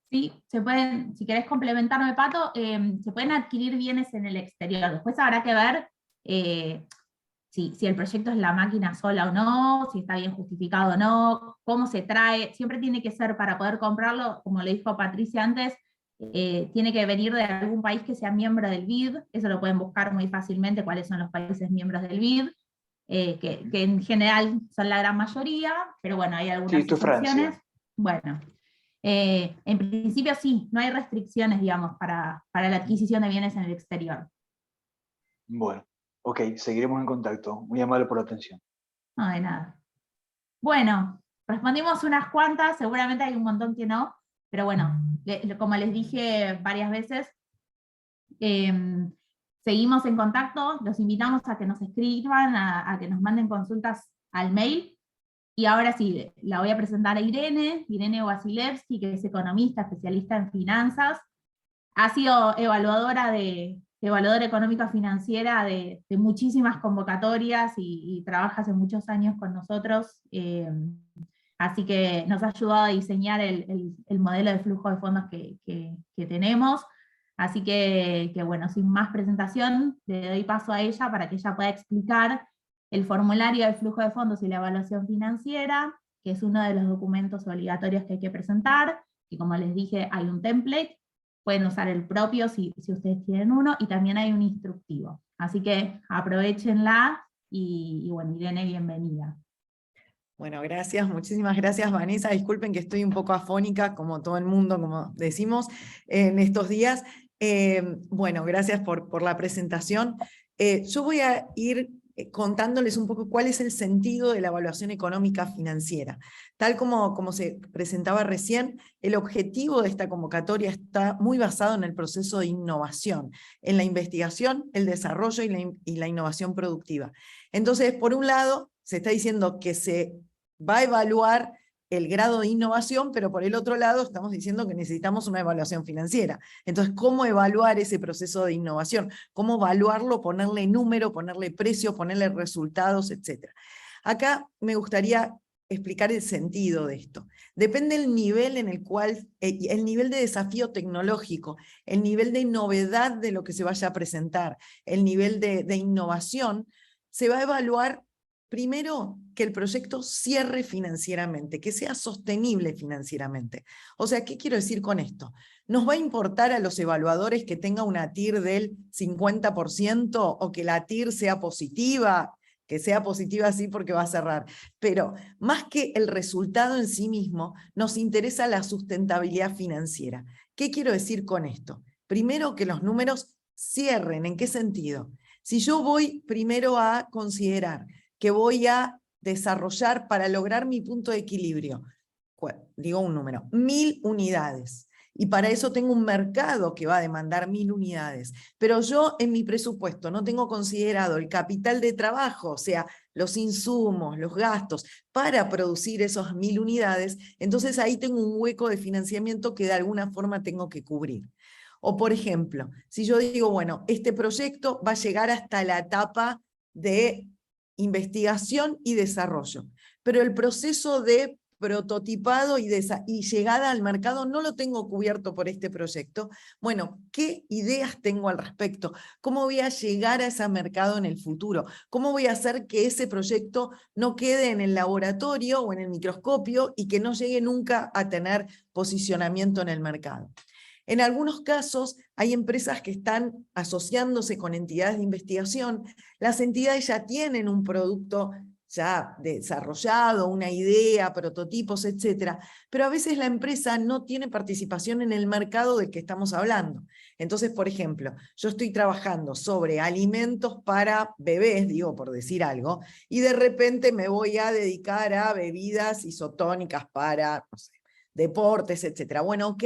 Sí, se pueden, si querés complementarme, Pato, se pueden adquirir bienes en el exterior. Después habrá que ver si el proyecto es la máquina sola o no, si está bien justificado o no, cómo se trae. Siempre tiene que ser, para poder comprarlo, como le dijo Patricia antes, tiene que venir de algún país que sea miembro del BID. Eso lo pueden buscar muy fácilmente, cuáles son los países miembros del BID, que en general son la gran mayoría, pero bueno, hay algunas excepciones. Bueno, en principio sí, no hay restricciones, digamos, para la adquisición de bienes en el exterior. Bueno, ok, seguiremos en contacto. Muy amable por la atención. No, de nada. Bueno, respondimos unas cuantas, seguramente hay un montón que no, pero bueno, como les dije varias veces, seguimos en contacto, los invitamos a que nos escriban, a que nos manden consultas al mail. Y ahora sí, la voy a presentar a Irene Wasilewski, que es economista, especialista en finanzas. Ha sido evaluadora de evaluadora económica financiera de muchísimas convocatorias y trabaja hace muchos años con nosotros, así que nos ha ayudado a diseñar el modelo de flujo de fondos que tenemos. Así que bueno, sin más presentación, le doy paso a ella para que ella pueda explicar el formulario de flujo de fondos y la evaluación financiera, que es uno de los documentos obligatorios que hay que presentar, y como les dije, hay un template, pueden usar el propio si ustedes tienen uno, y también hay un instructivo. Así que aprovechenla, y bueno, Irene, bienvenida. Bueno, gracias, muchísimas gracias, Vanessa. Disculpen que estoy un poco afónica, como todo el mundo, como decimos, en estos días. Bueno, gracias por la presentación. Yo voy a ir contándoles un poco cuál es el sentido de la evaluación económica financiera. Tal como se presentaba recién, el objetivo de esta convocatoria está muy basado en el proceso de innovación, en la investigación, el desarrollo y la innovación productiva. Entonces, por un lado, se está diciendo que se va a evaluar el grado de innovación, pero por el otro lado estamos diciendo que necesitamos una evaluación financiera. Entonces, ¿cómo evaluar ese proceso de innovación? ¿Cómo evaluarlo, ponerle número, ponerle precio, ponerle resultados, etcétera? Acá me gustaría explicar el sentido de esto. Depende del nivel en el cual, el nivel de desafío tecnológico, el nivel de novedad de lo que se vaya a presentar, el nivel de innovación, se va a evaluar primero que el proyecto cierre financieramente, que sea sostenible financieramente. O sea, ¿qué quiero decir con esto? ¿Nos va a importar a los evaluadores que tenga una TIR del 50% o que la TIR sea positiva? Que sea positiva sí porque va a cerrar. Pero más que el resultado en sí mismo, nos interesa la sustentabilidad financiera. ¿Qué quiero decir con esto? Primero, que los números cierren. ¿En qué sentido? Si yo voy primero a considerar que voy a desarrollar para lograr mi punto de equilibrio, digo un número, 1000 unidades, y para eso tengo un mercado que va a demandar 1000 unidades, pero yo en mi presupuesto no tengo considerado el capital de trabajo, o sea, los insumos, los gastos, para producir esos 1000 unidades, entonces ahí tengo un hueco de financiamiento que de alguna forma tengo que cubrir. O por ejemplo, si yo digo, bueno, este proyecto va a llegar hasta la etapa de investigación y desarrollo, pero el proceso de prototipado y llegada al mercado no lo tengo cubierto por este proyecto. Bueno, ¿qué ideas tengo al respecto? ¿Cómo voy a llegar a ese mercado en el futuro? ¿Cómo voy a hacer que ese proyecto no quede en el laboratorio o en el microscopio y que no llegue nunca a tener posicionamiento en el mercado? En algunos casos hay empresas que están asociándose con entidades de investigación. Las entidades ya tienen un producto ya desarrollado, una idea, prototipos, etcétera, pero a veces la empresa no tiene participación en el mercado del que estamos hablando. Entonces, por ejemplo, yo estoy trabajando sobre alimentos para bebés, digo por decir algo, y de repente me voy a dedicar a bebidas isotónicas para, no sé, deportes, etcétera. Bueno, ok.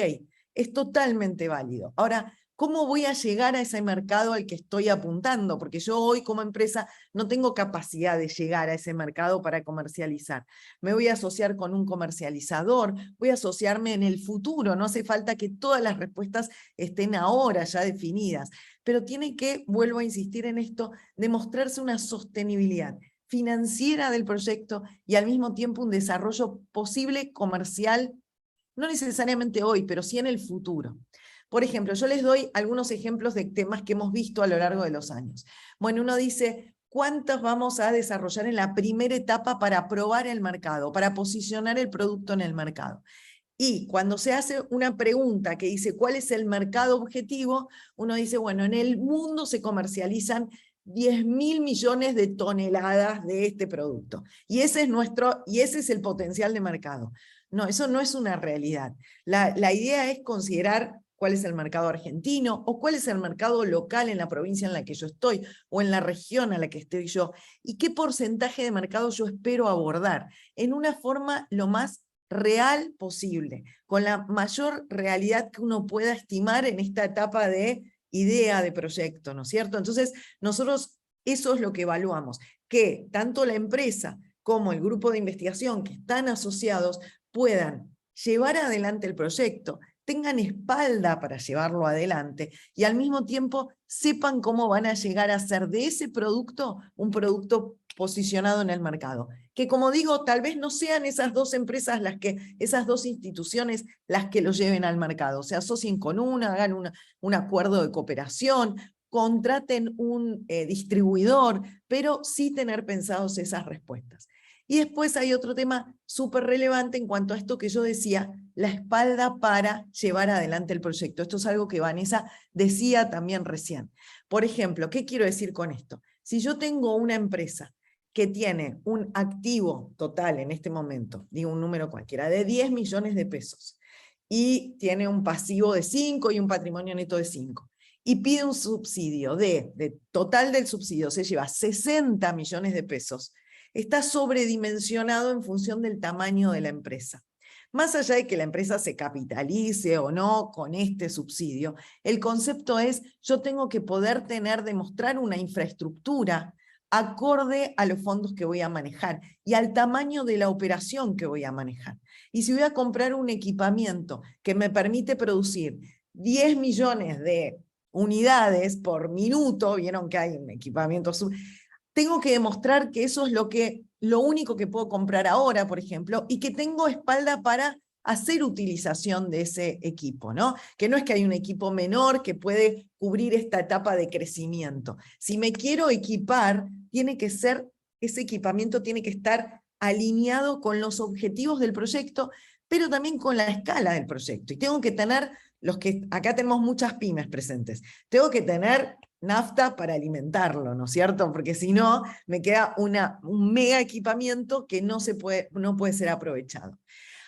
Es totalmente válido. Ahora, ¿cómo voy a llegar a ese mercado al que estoy apuntando? Porque yo hoy como empresa no tengo capacidad de llegar a ese mercado para comercializar. Me voy a asociar con un comercializador, voy a asociarme en el futuro. No hace falta que todas las respuestas estén ahora ya definidas, pero tiene que, vuelvo a insistir en esto, demostrarse una sostenibilidad financiera del proyecto y al mismo tiempo un desarrollo posible comercial. No necesariamente hoy, pero sí en el futuro. Por ejemplo, yo les doy algunos ejemplos de temas que hemos visto a lo largo de los años. Bueno, uno dice, ¿cuántos vamos a desarrollar en la primera etapa para probar el mercado, para posicionar el producto en el mercado? Y cuando se hace una pregunta que dice, ¿cuál es el mercado objetivo? Uno dice, bueno, en el mundo se comercializan 10.000 millones de toneladas de este producto. Y ese es el potencial de mercado. No, eso no es una realidad. La idea es considerar cuál es el mercado argentino o cuál es el mercado local en la provincia en la que yo estoy o en la región a la que estoy yo y qué porcentaje de mercado yo espero abordar en una forma lo más real posible, con la mayor realidad que uno pueda estimar en esta etapa de idea de proyecto, ¿no es cierto? Entonces, nosotros eso es lo que evaluamos, que tanto la empresa como el grupo de investigación que están asociados puedan llevar adelante el proyecto, tengan espalda para llevarlo adelante y al mismo tiempo sepan cómo van a llegar a ser de ese producto un producto posicionado en el mercado. Que como digo, tal vez no sean esas dos empresas esas dos instituciones las que lo lleven al mercado, se asocien con una, hagan un acuerdo de cooperación, contraten un distribuidor, pero sí tener pensados esas respuestas. Y después hay otro tema súper relevante en cuanto a esto que yo decía, la espalda para llevar adelante el proyecto. Esto es algo que Vanessa decía también recién. Por ejemplo, ¿qué quiero decir con esto? Si yo tengo una empresa que tiene un activo total en este momento, digo un número cualquiera, de 10 millones de pesos, y tiene un pasivo de 5 y un patrimonio neto de 5, y pide un subsidio de total del subsidio, se lleva 60 millones de pesos, está sobredimensionado en función del tamaño de la empresa. Más allá de que la empresa se capitalice o no con este subsidio, el concepto es, yo tengo que poder demostrar una infraestructura acorde a los fondos que voy a manejar y al tamaño de la operación que voy a manejar. Y si voy a comprar un equipamiento que me permite producir 10 millones de unidades por minuto, vieron que hay un equipamiento tengo que demostrar que eso es lo único que puedo comprar ahora, por ejemplo, y que tengo espalda para hacer utilización de ese equipo, ¿no? Que no es que hay un equipo menor que puede cubrir esta etapa de crecimiento. Si me quiero equipar, ese equipamiento tiene que estar alineado con los objetivos del proyecto, pero también con la escala del proyecto. Y tengo que tener, acá tenemos muchas pymes presentes, tengo que tener nafta para alimentarlo, ¿no es cierto? Porque si no, me queda un mega equipamiento que no puede ser aprovechado.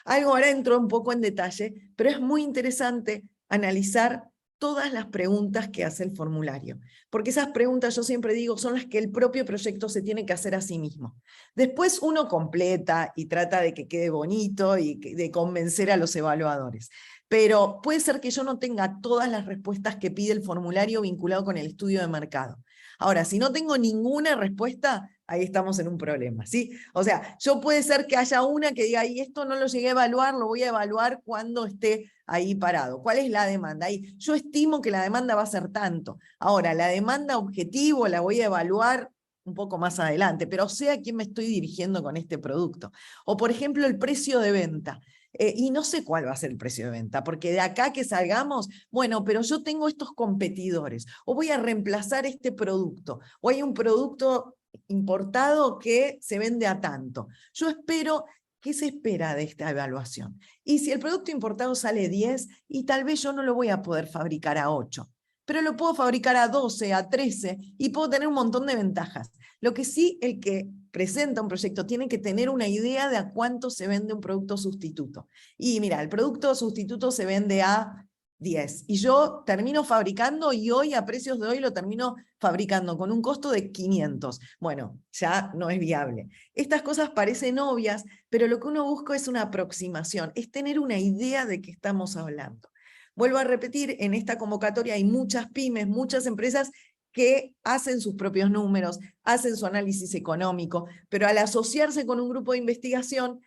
Ahora entro un poco en detalle, pero es muy interesante analizar todas las preguntas que hace el formulario, porque esas preguntas, yo siempre digo, son las que el propio proyecto se tiene que hacer a sí mismo. Después uno completa y trata de que quede bonito y de convencer a los evaluadores. Pero puede ser que yo no tenga todas las respuestas que pide el formulario vinculado con el estudio de mercado. Ahora, si no tengo ninguna respuesta, ahí estamos en un problema, ¿sí? O sea, puede ser que haya una que diga, y esto no lo llegué a evaluar, lo voy a evaluar cuando esté ahí parado. ¿Cuál es la demanda? Ahí, yo estimo que la demanda va a ser tanto. Ahora, la demanda objetivo la voy a evaluar un poco más adelante, pero sé a quién me estoy dirigiendo con este producto. O, por ejemplo, el precio de venta. Y no sé cuál va a ser el precio de venta, porque de acá que salgamos, bueno, pero yo tengo estos competidores, o voy a reemplazar este producto, o hay un producto importado que se vende a tanto. Yo espero, ¿qué se espera de esta evaluación? Y si el producto importado sale 10, y tal vez yo no lo voy a poder fabricar a 8, pero lo puedo fabricar a 12, a 13, y puedo tener un montón de ventajas. Lo que sí, el que presenta un proyecto tiene que tener una idea de a cuánto se vende un producto sustituto. Y mira, el producto sustituto se vende a 10, y yo termino fabricando, y hoy a precios de hoy lo termino fabricando con un costo de 500. Bueno, ya no es viable. Estas cosas parecen obvias, pero lo que uno busca es una aproximación, es tener una idea de qué estamos hablando. Vuelvo a repetir, en esta convocatoria hay muchas pymes, muchas empresas que hacen sus propios números, hacen su análisis económico, pero al asociarse con un grupo de investigación,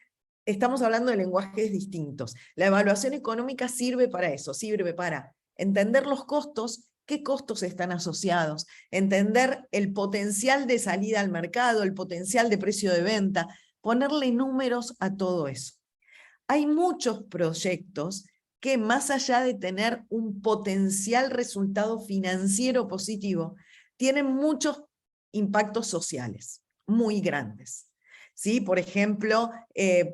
estamos hablando de lenguajes distintos. La evaluación económica sirve para eso, sirve para entender los costos, qué costos están asociados, entender el potencial de salida al mercado, el potencial de precio de venta, ponerle números a todo eso. Hay muchos proyectos que más allá de tener un potencial resultado financiero positivo, tienen muchos impactos sociales muy grandes. ¿Sí? Por ejemplo,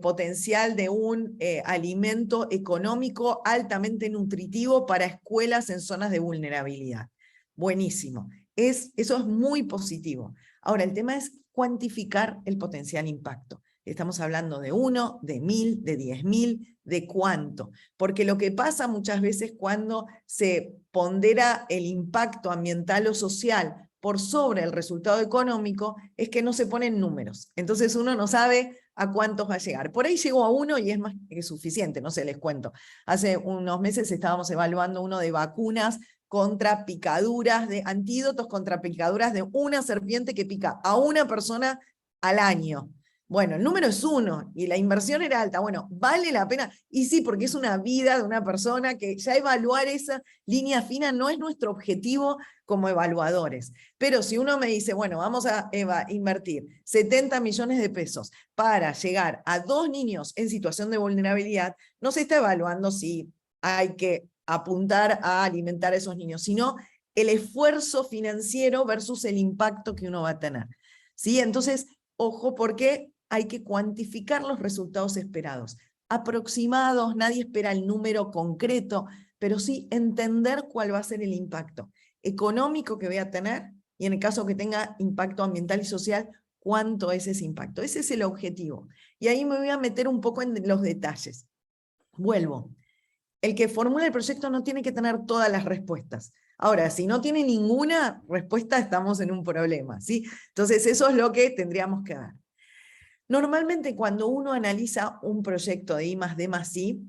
potencial de un alimento económico altamente nutritivo para escuelas en zonas de vulnerabilidad. Buenísimo. Eso es muy positivo. Ahora, el tema es cuantificar el potencial impacto. Estamos hablando de 1, de 1000, de 10.000, de cuánto. Porque lo que pasa muchas veces cuando se pondera el impacto ambiental o social por sobre el resultado económico es que no se ponen números. Entonces uno no sabe a cuántos va a llegar. Por ahí llegó a 1 y es más que suficiente, no sé, les cuento. Hace unos meses estábamos evaluando uno de vacunas contra picaduras, de antídotos contra picaduras de una serpiente que pica a una persona al año. Bueno, el número es 1 y la inversión era alta. Bueno, ¿vale la pena? Y sí, porque es una vida de una persona que ya evaluar esa línea fina no es nuestro objetivo como evaluadores. Pero si uno me dice, bueno, vamos a invertir 70 millones de pesos para llegar a 2 niños en situación de vulnerabilidad, no se está evaluando si hay que apuntar a alimentar a esos niños, sino el esfuerzo financiero versus el impacto que uno va a tener. ¿Sí? Entonces, ojo, porque hay que cuantificar los resultados esperados. Aproximados, nadie espera el número concreto, pero sí entender cuál va a ser el impacto económico que voy a tener, y en el caso que tenga impacto ambiental y social, cuánto es ese impacto. Ese es el objetivo. Y ahí me voy a meter un poco en los detalles. Vuelvo. El que formula el proyecto no tiene que tener todas las respuestas. Ahora, si no tiene ninguna respuesta, estamos en un problema, ¿sí? Entonces, eso es lo que tendríamos que dar. Normalmente, cuando uno analiza un proyecto de I+D+I,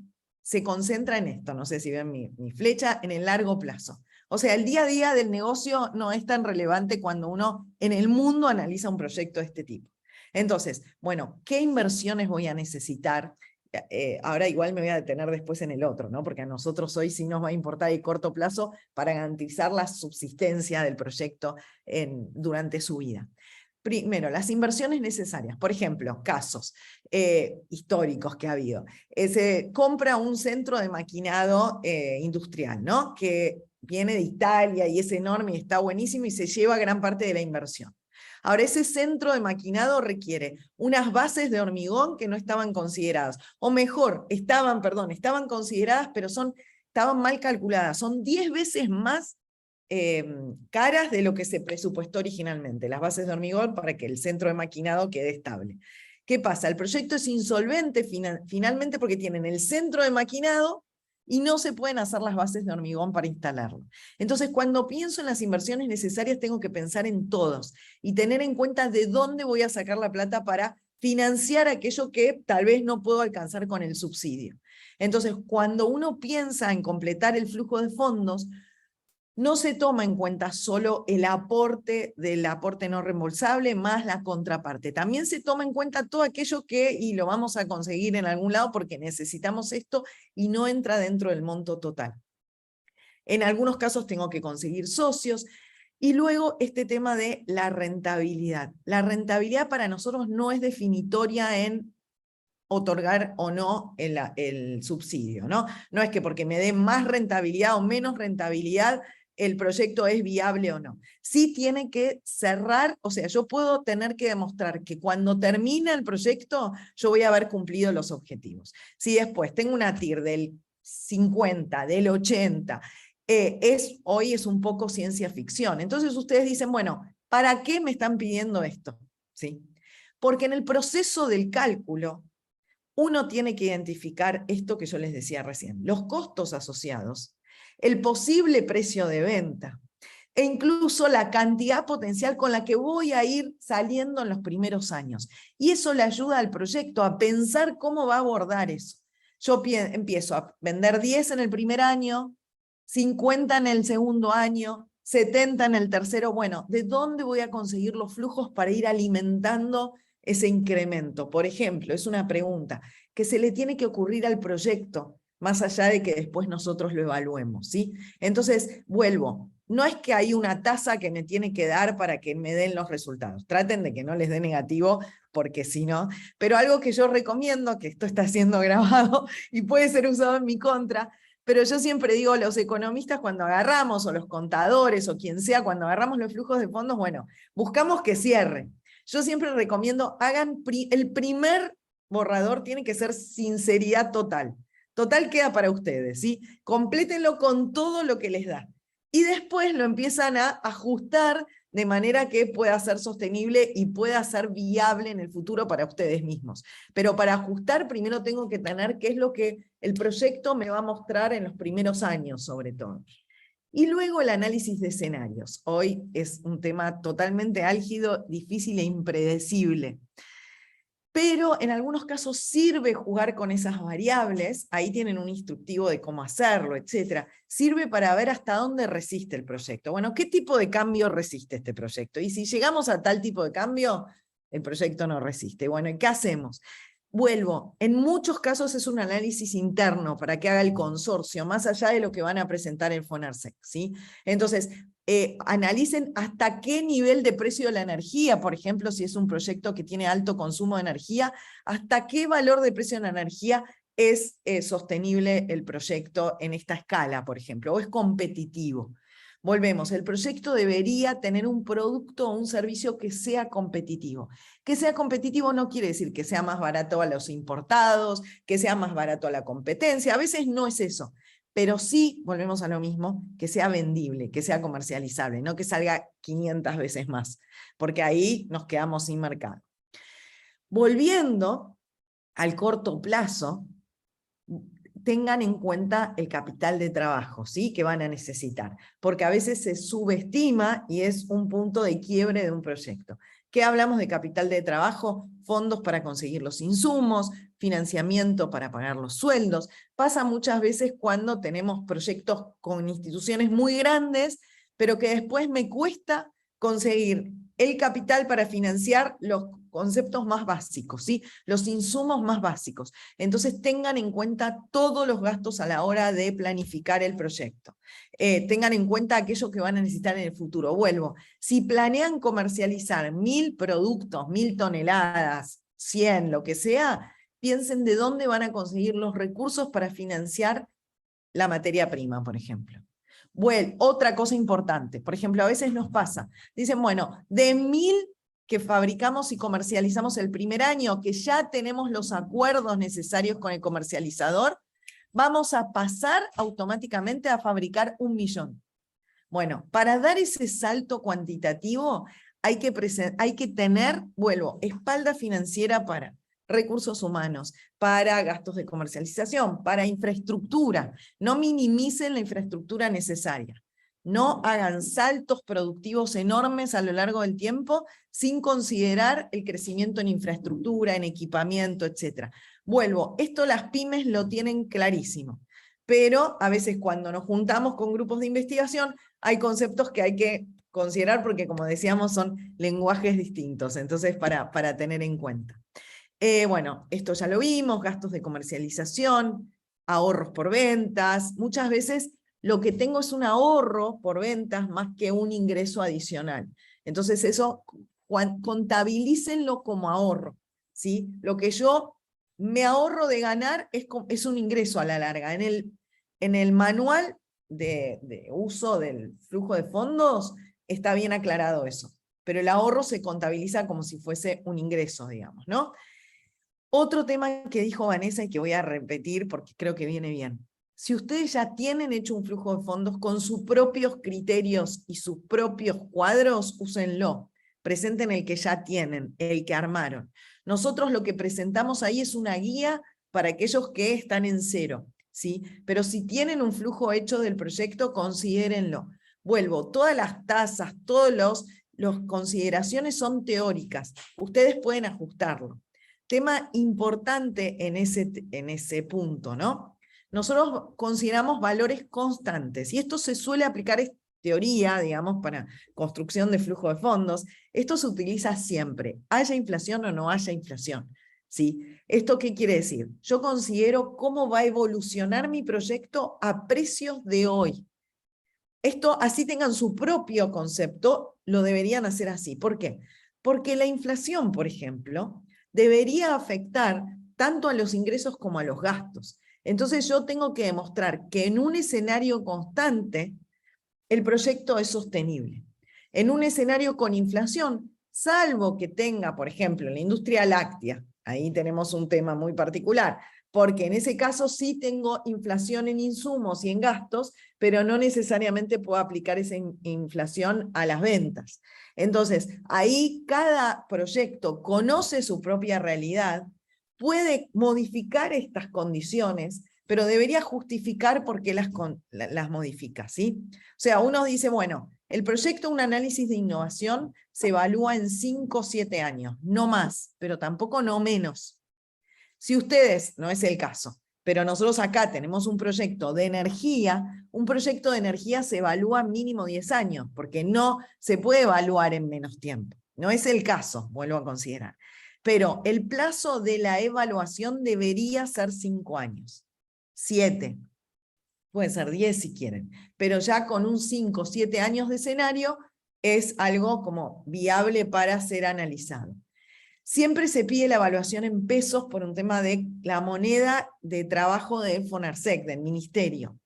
se concentra en esto, no sé si ven mi flecha, en el largo plazo. O sea, el día a día del negocio no es tan relevante cuando uno en el mundo analiza un proyecto de este tipo. Entonces, bueno, ¿qué inversiones voy a necesitar? Ahora igual me voy a detener después en el otro, ¿no? Porque a nosotros hoy sí nos va a importar el corto plazo para garantizar la subsistencia del proyecto durante su vida. Primero, las inversiones necesarias. Por ejemplo, casos históricos que ha habido. Se compra un centro de maquinado industrial, ¿no? Que viene de Italia y es enorme y está buenísimo y se lleva gran parte de la inversión. Ahora, ese centro de maquinado requiere unas bases de hormigón que no estaban consideradas, o mejor, estaban consideradas, pero estaban mal calculadas, son 10 veces más caras de lo que se presupuestó originalmente, las bases de hormigón para que el centro de maquinado quede estable. ¿Qué pasa? El proyecto es insolvente finalmente porque tienen el centro de maquinado y no se pueden hacer las bases de hormigón para instalarlo. Entonces, cuando pienso en las inversiones necesarias, tengo que pensar en todos y tener en cuenta de dónde voy a sacar la plata para financiar aquello que tal vez no puedo alcanzar con el subsidio. Entonces, cuando uno piensa en completar el flujo de fondos, no se toma en cuenta solo el aporte del aporte no reembolsable más la contraparte. También se toma en cuenta todo aquello que, y lo vamos a conseguir en algún lado porque necesitamos esto y no entra dentro del monto total. En algunos casos tengo que conseguir socios. Y luego este tema de la rentabilidad. La rentabilidad para nosotros no es definitoria en otorgar o no el subsidio, ¿no? No es que porque me dé más rentabilidad o menos rentabilidad, el proyecto es viable o no. Sí tiene que cerrar, o sea, yo puedo tener que demostrar que cuando termina el proyecto, yo voy a haber cumplido los objetivos. Si después tengo una TIR del 50, del 80, hoy es un poco ciencia ficción. Entonces ustedes dicen, bueno, ¿para qué me están pidiendo esto? ¿Sí? Porque en el proceso del cálculo, uno tiene que identificar esto que yo les decía recién, los costos asociados, el posible precio de venta, e incluso la cantidad potencial con la que voy a ir saliendo en los primeros años. Y eso le ayuda al proyecto a pensar cómo va a abordar eso. Yo empiezo a vender 10 en el primer año, 50 en el segundo año, 70 en el tercero. Bueno, ¿de dónde voy a conseguir los flujos para ir alimentando ese incremento? Por ejemplo, es una pregunta que se le tiene que ocurrir al proyecto, más allá de que después nosotros lo evaluemos, ¿sí? Entonces, vuelvo, no es que hay una tasa que me tiene que dar para que me den los resultados. Traten de que no les dé negativo, porque si no, pero algo que yo recomiendo, que esto está siendo grabado y puede ser usado en mi contra, pero yo siempre digo, los economistas cuando agarramos, o los contadores, o quien sea, cuando agarramos los flujos de fondos, bueno, buscamos que cierre. Yo siempre recomiendo, hagan el primer borrador, tiene que ser sinceridad total. Total queda para ustedes, ¿sí? Complétenlo con todo lo que les da. Y después lo empiezan a ajustar de manera que pueda ser sostenible y pueda ser viable en el futuro para ustedes mismos. Pero para ajustar primero tengo que tener qué es lo que el proyecto me va a mostrar en los primeros años, sobre todo. Y luego el análisis de escenarios. Hoy es un tema totalmente álgido, difícil e impredecible. Pero en algunos casos sirve jugar con esas variables, ahí tienen un instructivo de cómo hacerlo, etc. Sirve para ver hasta dónde resiste el proyecto. Bueno, ¿qué tipo de cambio resiste este proyecto? Y si llegamos a tal tipo de cambio, el proyecto no resiste. Bueno, ¿y qué hacemos? Vuelvo, en muchos casos es un análisis interno para que haga el consorcio, más allá de lo que van a presentar en FONARSEC, ¿sí? Entonces, analicen hasta qué nivel de precio de la energía, por ejemplo, si es un proyecto que tiene alto consumo de energía, hasta qué valor de precio de la energía es sostenible el proyecto en esta escala, por ejemplo, o es competitivo. Volvemos, el proyecto debería tener un producto o un servicio que sea competitivo. Que sea competitivo no quiere decir que sea más barato a los importados, que sea más barato a la competencia, a veces no es eso, pero sí, volvemos a lo mismo, que sea vendible, que sea comercializable, no que salga 500 veces más, porque ahí nos quedamos sin mercado. Volviendo al corto plazo, tengan en cuenta el capital de trabajo, ¿sí? Que van a necesitar, porque a veces se subestima y es un punto de quiebre de un proyecto. ¿Qué hablamos de capital de trabajo? Fondos para conseguir los insumos, financiamiento para pagar los sueldos. Pasa muchas veces cuando tenemos proyectos con instituciones muy grandes, pero que después me cuesta conseguir el capital para financiar los conceptos más básicos, ¿sí? Los insumos más básicos. Entonces tengan en cuenta todos los gastos a la hora de planificar el proyecto. Tengan en cuenta aquello que van a necesitar en el futuro. Vuelvo, si planean comercializar 1000 productos, 1000 toneladas, 100, lo que sea, piensen de dónde van a conseguir los recursos para financiar la materia prima, por ejemplo. Bueno, otra cosa importante, por ejemplo, a veces nos pasa, dicen, bueno, de 1000 que fabricamos y comercializamos el primer año, que ya tenemos los acuerdos necesarios con el comercializador, vamos a pasar automáticamente a fabricar 1.000.000. Bueno, para dar ese salto cuantitativo hay que tener, vuelvo, espalda financiera para recursos humanos, para gastos de comercialización, para infraestructura. No minimicen la infraestructura necesaria. No hagan saltos productivos enormes a lo largo del tiempo sin considerar el crecimiento en infraestructura, en equipamiento, etc. Vuelvo, esto las pymes lo tienen clarísimo, pero a veces cuando nos juntamos con grupos de investigación hay conceptos que hay que considerar porque, como decíamos, son lenguajes distintos, entonces para tener en cuenta. Bueno, esto ya lo vimos, gastos de comercialización, ahorros por ventas. Muchas veces lo que tengo es un ahorro por ventas más que un ingreso adicional. Entonces eso, contabilícenlo como ahorro, ¿sí? Lo que yo me ahorro de ganar es un ingreso a la larga. En el manual de uso del flujo de fondos está bien aclarado eso, pero el ahorro se contabiliza como si fuese un ingreso, digamos, ¿no? Otro tema que dijo Vanessa y que voy a repetir porque creo que viene bien. Si ustedes ya tienen hecho un flujo de fondos con sus propios criterios y sus propios cuadros, úsenlo. Presenten el que ya tienen, el que armaron. Nosotros lo que presentamos ahí es una guía para aquellos que están en cero, ¿sí? Pero si tienen un flujo hecho del proyecto, considérenlo. Vuelvo, todas las tasas, todas las consideraciones son teóricas. Ustedes pueden ajustarlo. Tema importante en ese punto, ¿no? Nosotros consideramos valores constantes, y esto se suele aplicar, es teoría, digamos, para construcción de flujo de fondos. Esto se utiliza siempre, haya inflación o no haya inflación, ¿sí? ¿Esto qué quiere decir? Yo considero cómo va a evolucionar mi proyecto a precios de hoy. Esto, así tengan su propio concepto, lo deberían hacer así. ¿Por qué? Porque la inflación, por ejemplo, debería afectar tanto a los ingresos como a los gastos. Entonces yo tengo que demostrar que en un escenario constante el proyecto es sostenible. En un escenario con inflación, salvo que tenga, por ejemplo, la industria láctea, ahí tenemos un tema muy particular, porque en ese caso sí tengo inflación en insumos y en gastos, pero no necesariamente puedo aplicar esa inflación a las ventas. Entonces, ahí cada proyecto conoce su propia realidad, puede modificar estas condiciones, pero debería justificar por qué las modifica, ¿sí? O sea, uno dice, bueno, el proyecto, un análisis de innovación, se evalúa en 5 o 7 años, no más, pero tampoco no menos. Si ustedes, no es el caso, pero nosotros acá tenemos un proyecto de energía se evalúa mínimo 10 años, porque no se puede evaluar en menos tiempo, No es el caso, vuelvo a considerar. Pero el plazo de la evaluación debería ser 5 años. 7. Puede ser 10 si quieren. Pero ya con un 5 o 7 años de escenario es algo como viable para ser analizado. Siempre se pide la evaluación en pesos por un tema de la moneda de trabajo de FONARSEC, del ministerio.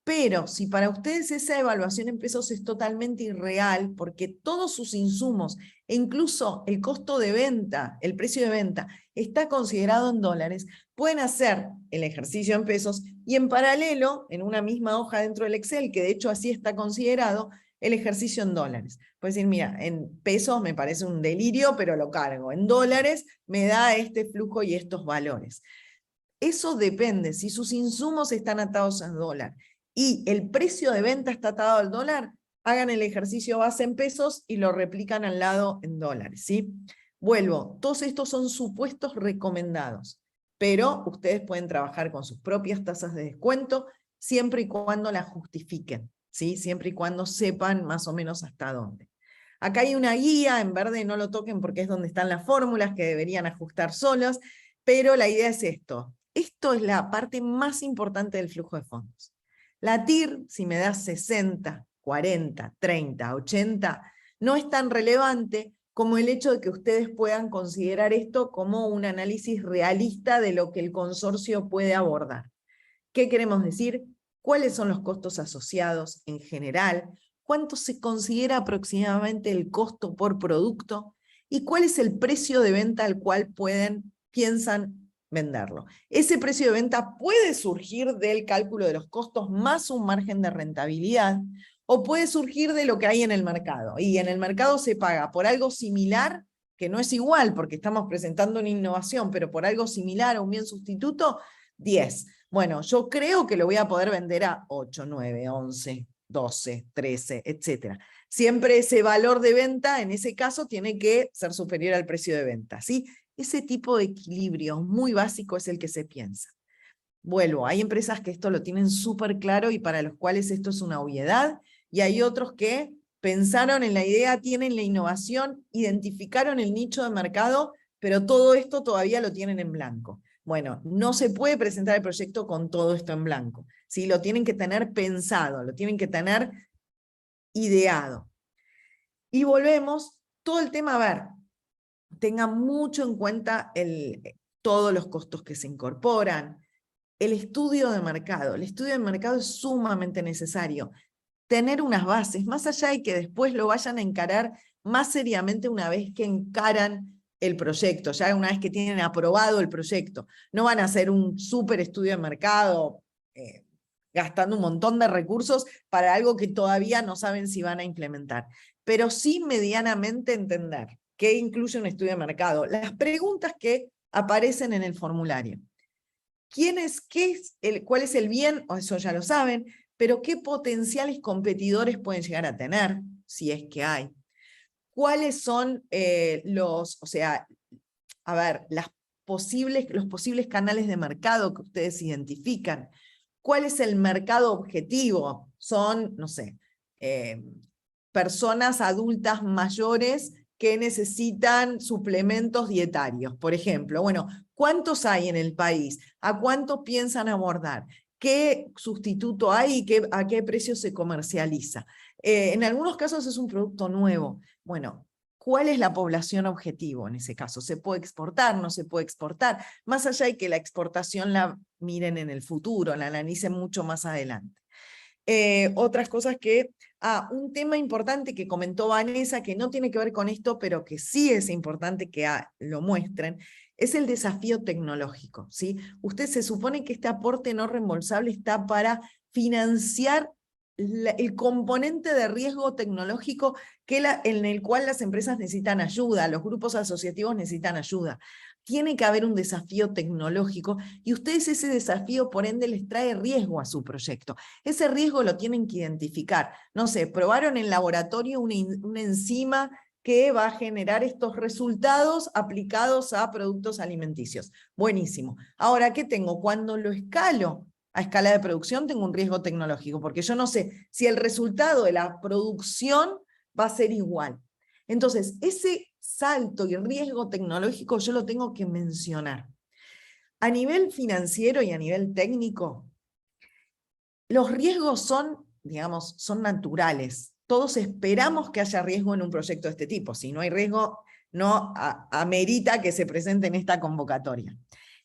Pero si para ustedes esa evaluación en pesos es totalmente irreal, porque todos sus insumos, e incluso el costo de venta, el precio de venta, está considerado en dólares, pueden hacer el ejercicio en pesos y en paralelo, en una misma hoja dentro del Excel, que de hecho así está considerado, el ejercicio en dólares. Pueden decir, mira, en pesos me parece un delirio, pero lo cargo. En dólares me da este flujo y estos valores. Eso depende. Si sus insumos están atados al dólar y el precio de venta está atado al dólar, hagan el ejercicio base en pesos y lo replican al lado en dólares, ¿sí? Vuelvo, todos estos son supuestos recomendados, pero ustedes pueden trabajar con sus propias tasas de descuento siempre y cuando las justifiquen, ¿sí? Siempre y cuando sepan más o menos hasta dónde. Acá hay una guía, en verde no lo toquen porque es donde están las fórmulas que deberían ajustar solas, pero la idea es esto. Esto es la parte más importante del flujo de fondos. La TIR, si me da 60, 40, 30, 80, no es tan relevante como el hecho de que ustedes puedan considerar esto como un análisis realista de lo que el consorcio puede abordar. ¿Qué queremos decir? ¿Cuáles son los costos asociados en general? ¿Cuánto se considera aproximadamente el costo por producto? ¿Y cuál es el precio de venta al cual piensan venderlo? Ese precio de venta puede surgir del cálculo de los costos más un margen de rentabilidad, o puede surgir de lo que hay en el mercado. Y en el mercado se paga por algo similar, que no es igual porque estamos presentando una innovación, pero por algo similar a un bien sustituto, 10. Bueno, yo creo que lo voy a poder vender a 8, 9, 11, 12, 13, etc. Siempre ese valor de venta, en ese caso, tiene que ser superior al precio de venta, ¿sí? Ese tipo de equilibrio muy básico es el que se piensa. Vuelvo, hay empresas que esto lo tienen súper claro y para los cuales esto es una obviedad, y hay otros que pensaron en la idea, tienen la innovación, identificaron el nicho de mercado, pero todo esto todavía lo tienen en blanco. Bueno, no se puede presentar el proyecto con todo esto en blanco, ¿sí? Lo tienen que tener pensado, lo tienen que tener ideado. Y volvemos, todo el tema, a ver, tengan mucho en cuenta todos los costos que se incorporan, el estudio de mercado. El estudio de mercado es sumamente necesario. Tener unas bases, más allá de que después lo vayan a encarar más seriamente una vez que encaran el proyecto, ya una vez que tienen aprobado el proyecto. No van a hacer un súper estudio de mercado gastando un montón de recursos para algo que todavía no saben si van a implementar. Pero sí medianamente entender qué incluye un estudio de mercado. Las preguntas que aparecen en el formulario. ¿Cuál es el bien? Eso ya lo saben, pero ¿qué potenciales competidores pueden llegar a tener? Si es que hay. ¿Cuáles son los posibles canales de mercado que ustedes identifican? ¿Cuál es el mercado objetivo? Son, no sé, personas adultas mayores que necesitan suplementos dietarios, por ejemplo. Bueno, ¿cuántos hay en el país? ¿A cuántos piensan abordar? ¿Qué sustituto hay y a qué precio se comercializa? En algunos casos es un producto nuevo. Bueno, ¿cuál es la población objetivo en ese caso? ¿Se puede exportar? ¿No se puede exportar? Más allá de que la exportación la miren en el futuro, la analicen mucho más adelante. Otras cosas un tema importante que comentó Vanessa, que no tiene que ver con esto, pero que sí es importante que lo muestren, es el desafío tecnológico, ¿sí? Usted se supone que este aporte no reembolsable está para financiar el componente de riesgo tecnológico en el cual las empresas necesitan ayuda, los grupos asociativos necesitan ayuda. Tiene que haber un desafío tecnológico y ustedes ese desafío por ende les trae riesgo a su proyecto. Ese riesgo lo tienen que identificar. No sé, probaron en laboratorio una enzima que va a generar estos resultados aplicados a productos alimenticios. Buenísimo. Ahora, ¿qué tengo? Cuando lo escalo a escala de producción tengo un riesgo tecnológico, porque yo no sé si el resultado de la producción va a ser igual. Entonces, ese salto y riesgo tecnológico yo lo tengo que mencionar. A nivel financiero y a nivel técnico, los riesgos son, digamos, son naturales. Todos esperamos que haya riesgo en un proyecto de este tipo. Si no hay riesgo, no amerita que se presente en esta convocatoria.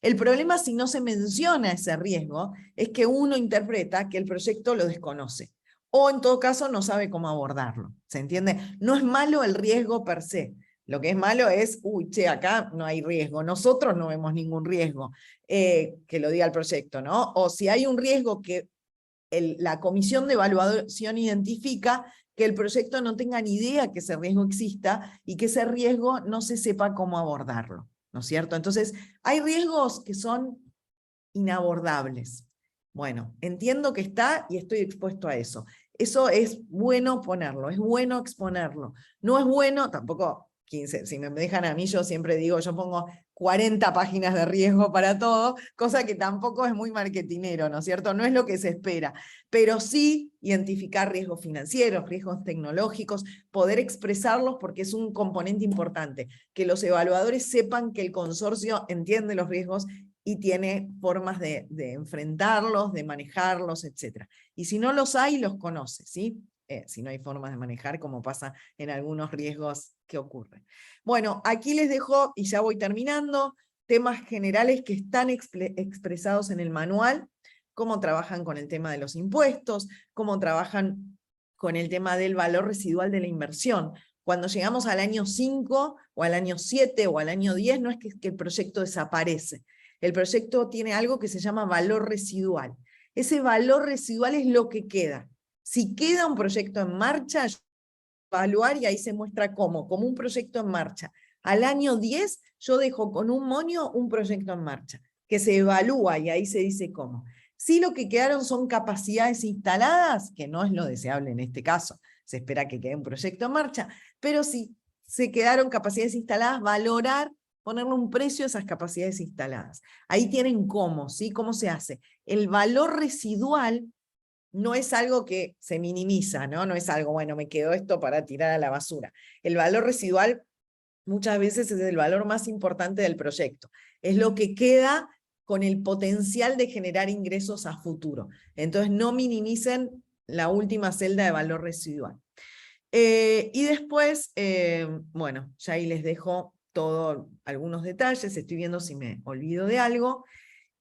El problema, si no se menciona ese riesgo, es que uno interpreta que el proyecto lo desconoce, o en todo caso no sabe cómo abordarlo. ¿Se entiende? No es malo el riesgo per se. Lo que es malo es, uy, che, acá no hay riesgo, nosotros no vemos ningún riesgo, que lo diga el proyecto, ¿no? O si hay un riesgo que la comisión de evaluación identifica, que el proyecto no tenga ni idea que ese riesgo exista y que ese riesgo no se sepa cómo abordarlo, ¿no es cierto? Entonces, hay riesgos que son inabordables. Bueno, entiendo que está y estoy expuesto a eso. Eso es bueno ponerlo, es bueno exponerlo. No es bueno, tampoco 15, si me dejan a mí, yo siempre digo, yo pongo 40 páginas de riesgo para todo, cosa que tampoco es muy marketinero, ¿no es cierto? No es lo que se espera, pero sí identificar riesgos financieros, riesgos tecnológicos, poder expresarlos porque es un componente importante, que los evaluadores sepan que el consorcio entiende los riesgos y tiene formas de enfrentarlos, de manejarlos, etc. Y si no los hay, los conoce, ¿sí? Si no hay formas de manejar, como pasa en algunos riesgos que ocurren. Bueno, aquí les dejo, y ya voy terminando, temas generales que están expresados en el manual, cómo trabajan con el tema de los impuestos, cómo trabajan con el tema del valor residual de la inversión. Cuando llegamos al año 5, o al año 7, o al año 10, no es que el proyecto desaparece. El proyecto tiene algo que se llama valor residual. Ese valor residual es lo que queda. Si queda un proyecto en marcha, evaluar y ahí se muestra cómo, como un proyecto en marcha. Al año 10 yo dejo con un moño un proyecto en marcha, que se evalúa y ahí se dice cómo. Si lo que quedaron son capacidades instaladas, que no es lo deseable en este caso, se espera que quede un proyecto en marcha, pero si se quedaron capacidades instaladas, valorar, ponerle un precio a esas capacidades instaladas. Ahí tienen cómo, ¿sí? ¿Cómo se hace? El valor residual no es algo que se minimiza, ¿no? No es algo, bueno, me quedó esto para tirar a la basura. El valor residual muchas veces es el valor más importante del proyecto. Es lo que queda con el potencial de generar ingresos a futuro. Entonces no minimicen la última celda de valor residual. Y después, bueno, ya ahí les dejo algunos detalles, estoy viendo si me olvido de algo.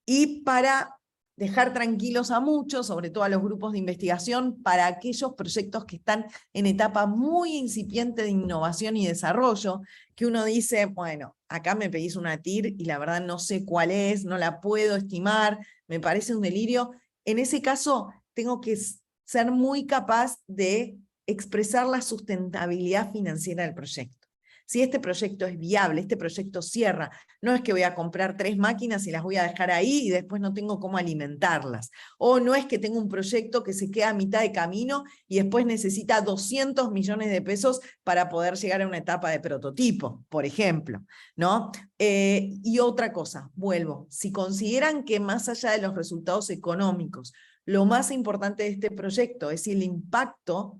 Y para dejar tranquilos a muchos, sobre todo a los grupos de investigación, para aquellos proyectos que están en etapa muy incipiente de innovación y desarrollo, que uno dice, bueno, acá me pedís una TIR y la verdad no sé cuál es, no la puedo estimar, me parece un delirio. En ese caso, tengo que ser muy capaz de expresar la sustentabilidad financiera del proyecto. Si este proyecto es viable, este proyecto cierra, no es que voy a comprar 3 máquinas y las voy a dejar ahí y después no tengo cómo alimentarlas. O no es que tengo un proyecto que se queda a mitad de camino y después necesita 200 millones de pesos para poder llegar a una etapa de prototipo, por ejemplo, ¿no? Y otra cosa, vuelvo, si consideran que más allá de los resultados económicos, lo más importante de este proyecto es el impacto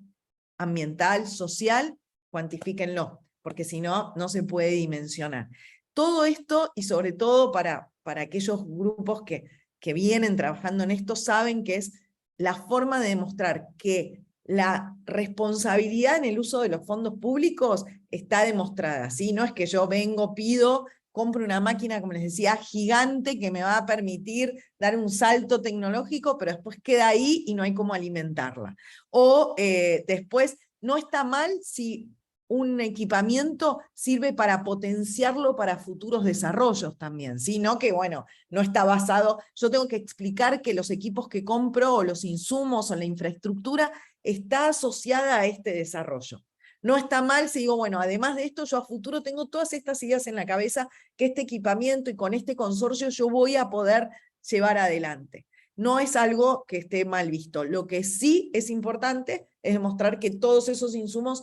ambiental, social, cuantifíquenlo, porque si no, no se puede dimensionar. Todo esto, y sobre todo para aquellos grupos que vienen trabajando en esto, saben que es la forma de demostrar que la responsabilidad en el uso de los fondos públicos está demostrada, ¿sí? No es que yo vengo, pido, compro una máquina, como les decía, gigante, que me va a permitir dar un salto tecnológico, pero después queda ahí y no hay cómo alimentarla. O después, no está mal si un equipamiento sirve para potenciarlo para futuros desarrollos también, ¿sí? No que, bueno, no está basado, yo tengo que explicar que los equipos que compro, o los insumos, o la infraestructura, está asociada a este desarrollo. No está mal si digo, bueno, además de esto, yo a futuro tengo todas estas ideas en la cabeza, que este equipamiento y con este consorcio yo voy a poder llevar adelante. No es algo que esté mal visto. Lo que sí es importante es demostrar que todos esos insumos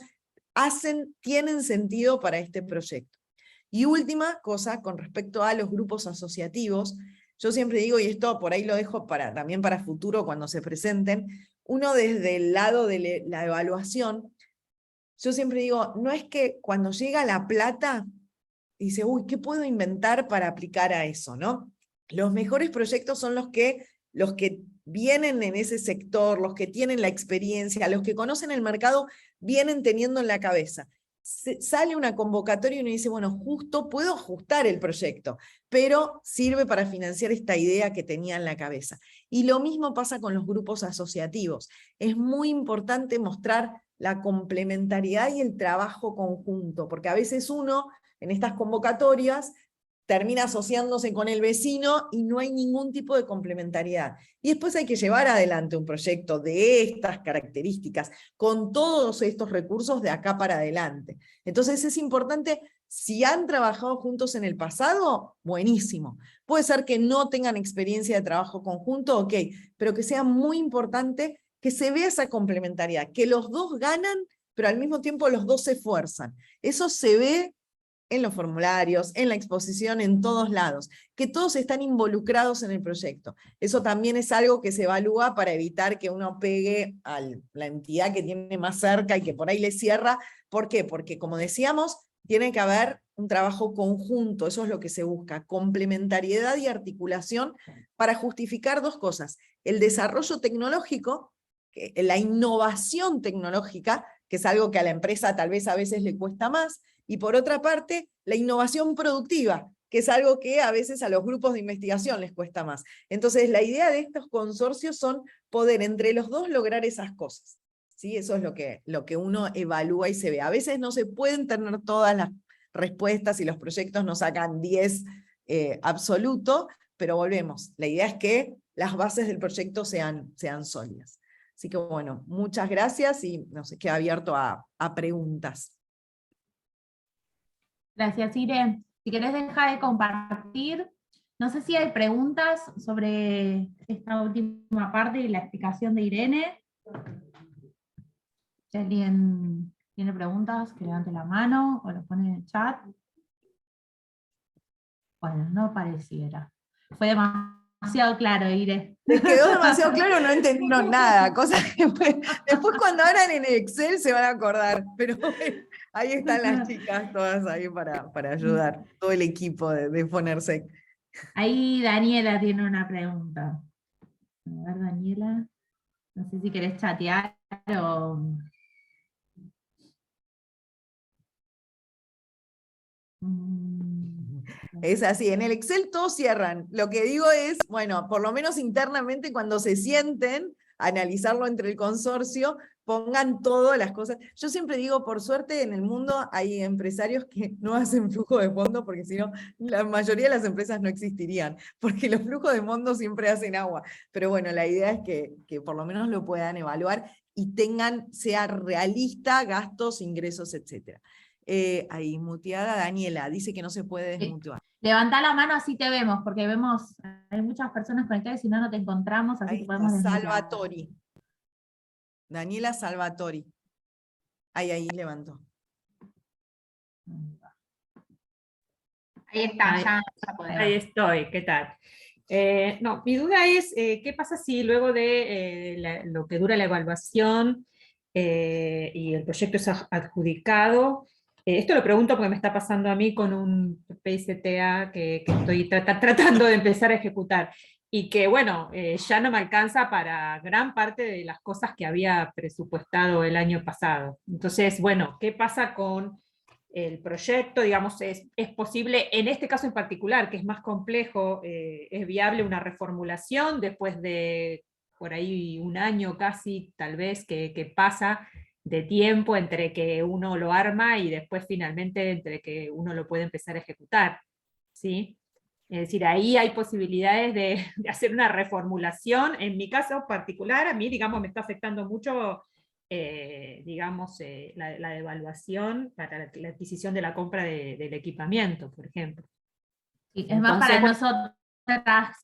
tienen sentido para este proyecto. Y última cosa, con respecto a los grupos asociativos, yo siempre digo, y esto por ahí lo dejo también para futuro cuando se presenten, uno desde el lado de la evaluación, yo siempre digo, no es que cuando llega la plata, dice, uy, ¿qué puedo inventar para aplicar a eso, no? Los mejores proyectos son los que vienen en ese sector, los que tienen la experiencia, los que conocen el mercado, vienen teniendo en la cabeza. Sale una convocatoria y uno dice, bueno, justo puedo ajustar el proyecto, pero sirve para financiar esta idea que tenía en la cabeza. Y lo mismo pasa con los grupos asociativos. Es muy importante mostrar la complementariedad y el trabajo conjunto, porque a veces uno, en estas convocatorias, termina asociándose con el vecino y no hay ningún tipo de complementariedad. Y después hay que llevar adelante un proyecto de estas características, con todos estos recursos de acá para adelante. Entonces es importante, si han trabajado juntos en el pasado, buenísimo. Puede ser que no tengan experiencia de trabajo conjunto, ok, pero que sea muy importante que se vea esa complementariedad, que los dos ganan, pero al mismo tiempo los dos se esfuerzan. Eso se ve en los formularios, en la exposición, en todos lados, que todos están involucrados en el proyecto. Eso también es algo que se evalúa para evitar que uno pegue a la entidad que tiene más cerca y que por ahí le cierra. ¿Por qué? Porque, como decíamos, tiene que haber un trabajo conjunto, eso es lo que se busca, complementariedad y articulación para justificar dos cosas: el desarrollo tecnológico, la innovación tecnológica, que es algo que a la empresa tal vez a veces le cuesta más, y por otra parte, la innovación productiva, que es algo que a veces a los grupos de investigación les cuesta más. Entonces, la idea de estos consorcios son poder entre los dos lograr esas cosas. ¿Sí? Eso es lo que uno evalúa y se ve. A veces no se pueden tener todas las respuestas y los proyectos no sacan 10 absoluto, pero volvemos. La idea es que las bases del proyecto sean sólidas. Así que bueno, muchas gracias y no sé, queda abierto a preguntas. Gracias, Ire. Si querés dejar de compartir, no sé si hay preguntas sobre esta última parte y la explicación de Irene. Si alguien tiene preguntas, que levante la mano o lo pone en el chat. Bueno, no pareciera. Fue demasiado claro, Ire. Les quedó demasiado claro, no entendieron nada. Cosas que después cuando abran en Excel se van a acordar. Pero bueno, ahí están las chicas todas ahí para ayudar. Todo el equipo de Fonersec. Ahí Daniela tiene una pregunta. A ver, Daniela. No sé si querés chatear o... Es así, en el Excel todos cierran. Lo que digo es, bueno, por lo menos internamente cuando se sienten a analizarlo entre el consorcio, pongan todas las cosas. Yo siempre digo, por suerte en el mundo hay empresarios que no hacen flujo de fondos, porque si no, la mayoría de las empresas no existirían, porque los flujos de fondos siempre hacen agua. Pero bueno, la idea es que por lo menos lo puedan evaluar y sea realista gastos, ingresos, etc. Ahí muteada Daniela, dice que no se puede desmutear. Levantá la mano así te vemos, porque vemos, hay muchas personas conectadas y si no, no te encontramos, así que podemos desmutear. Salvatori. Daniela Salvatori. Ahí levantó. Ahí está, ya podemos. Ahí estoy, ¿qué tal? No, mi duda es, ¿qué pasa si luego de lo que dura la evaluación y el proyecto es adjudicado? Esto lo pregunto porque me está pasando a mí con un PICTA que estoy tratando de empezar a ejecutar, y que bueno, ya no me alcanza para gran parte de las cosas que había presupuestado el año pasado. Entonces, bueno, ¿qué pasa con el proyecto? Digamos, ¿es posible, en este caso en particular, que es más complejo, es viable una reformulación después de por ahí un año casi, tal vez, que pasa de tiempo entre que uno lo arma y después finalmente entre que uno lo puede empezar a ejecutar? ¿Sí? Es decir, ahí hay posibilidades de hacer una reformulación. En mi caso particular, a mí, digamos, me está afectando mucho digamos, la devaluación para la adquisición de la compra del equipamiento, por ejemplo. Sí, es más para nosotras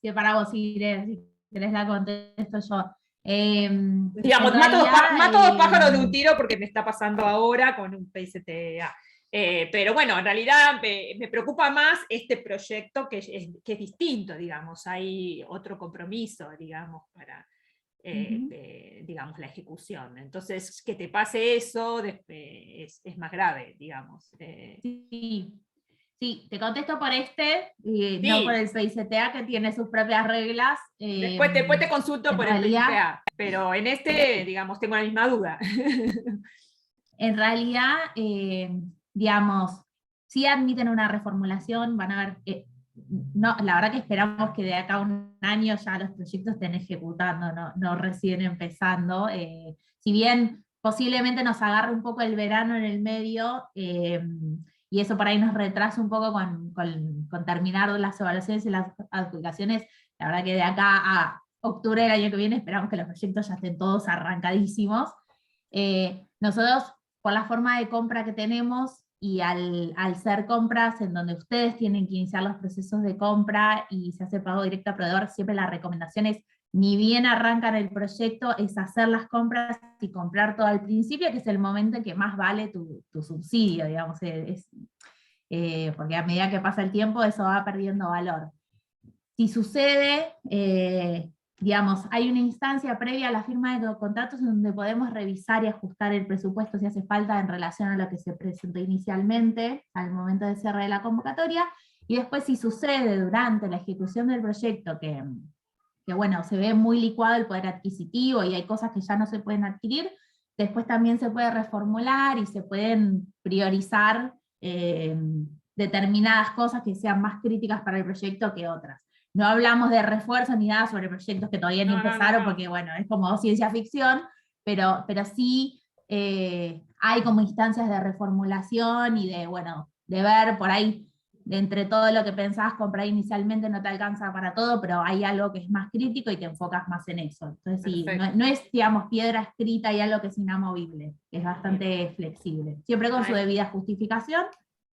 que para vos, Irene, si querés la contesto yo. Digamos, mato dos pájaros de un tiro porque me está pasando ahora con un PICTA. Pero bueno, en realidad me preocupa más este proyecto que es distinto, digamos, hay otro compromiso, digamos, digamos, la ejecución. Entonces, que te pase eso es más grave, digamos. Sí, te contesto por Sí. no por el CICTA, que tiene sus propias reglas. Después te consulto por el PIPA, pero en digamos, tengo la misma duda. En realidad, digamos, si admiten una reformulación, van a ver, no, la verdad que esperamos que de acá a un año ya los proyectos estén ejecutando, no recién empezando. Si bien posiblemente nos agarre un poco el verano en el medio, y eso por ahí nos retrasa un poco con terminar las evaluaciones y las adjudicaciones, la verdad que de acá a octubre del año que viene esperamos que los proyectos ya estén todos arrancadísimos. Nosotros, por la forma de compra que tenemos, y al ser compras en donde ustedes tienen que iniciar los procesos de compra y se hace pago directo a proveedor, siempre la recomendación es, ni bien arrancan el proyecto, es hacer las compras y comprar todo al principio, que es el momento en que más vale tu subsidio, digamos, porque a medida que pasa el tiempo eso va perdiendo valor. Si sucede, digamos, hay una instancia previa a la firma de los contratos en donde podemos revisar y ajustar el presupuesto si hace falta en relación a lo que se presentó inicialmente al momento de cierre de la convocatoria, y después si sucede durante la ejecución del proyecto que bueno, se ve muy licuado el poder adquisitivo y hay cosas que ya no se pueden adquirir, después también se puede reformular y se pueden priorizar determinadas cosas que sean más críticas para el proyecto que otras. No hablamos de refuerzo ni nada sobre proyectos que todavía ni empezaron, porque bueno, es como ciencia ficción, pero sí hay como instancias de reformulación y de, bueno, de ver por ahí, entre todo lo que pensabas comprar inicialmente no te alcanza para todo, pero hay algo que es más crítico y te enfocas más en eso. Entonces sí, no es, digamos, piedra escrita y algo que es inamovible, es bastante flexible. Siempre con su debida justificación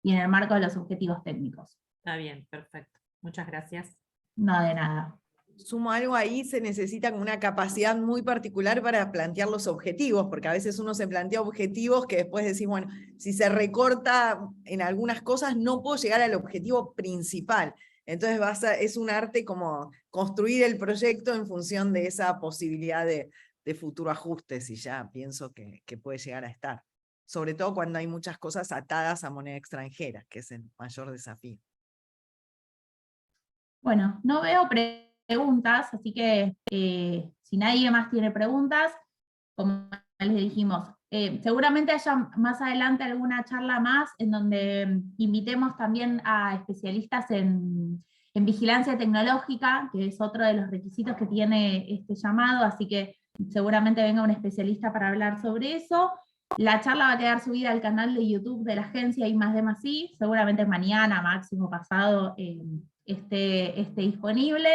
y en el marco de los objetivos técnicos. Está bien, perfecto. Muchas gracias. No, de nada. Sumo algo ahí, se necesita como una capacidad muy particular para plantear los objetivos, porque a veces uno se plantea objetivos que después decís, bueno, si se recorta en algunas cosas no puedo llegar al objetivo principal. Entonces es un arte como construir el proyecto en función de esa posibilidad de futuro ajuste, si ya pienso que puede llegar a estar. Sobre todo cuando hay muchas cosas atadas a moneda extranjera, que es el mayor desafío. Bueno, no veo preguntas, así que si nadie más tiene preguntas, como les dijimos, seguramente haya más adelante alguna charla más en donde invitemos también a especialistas en vigilancia tecnológica, que es otro de los requisitos que tiene este llamado, así que seguramente venga un especialista para hablar sobre eso. La charla va a quedar subida al canal de YouTube de la agencia I+D+I, seguramente mañana, máximo pasado, esté disponible.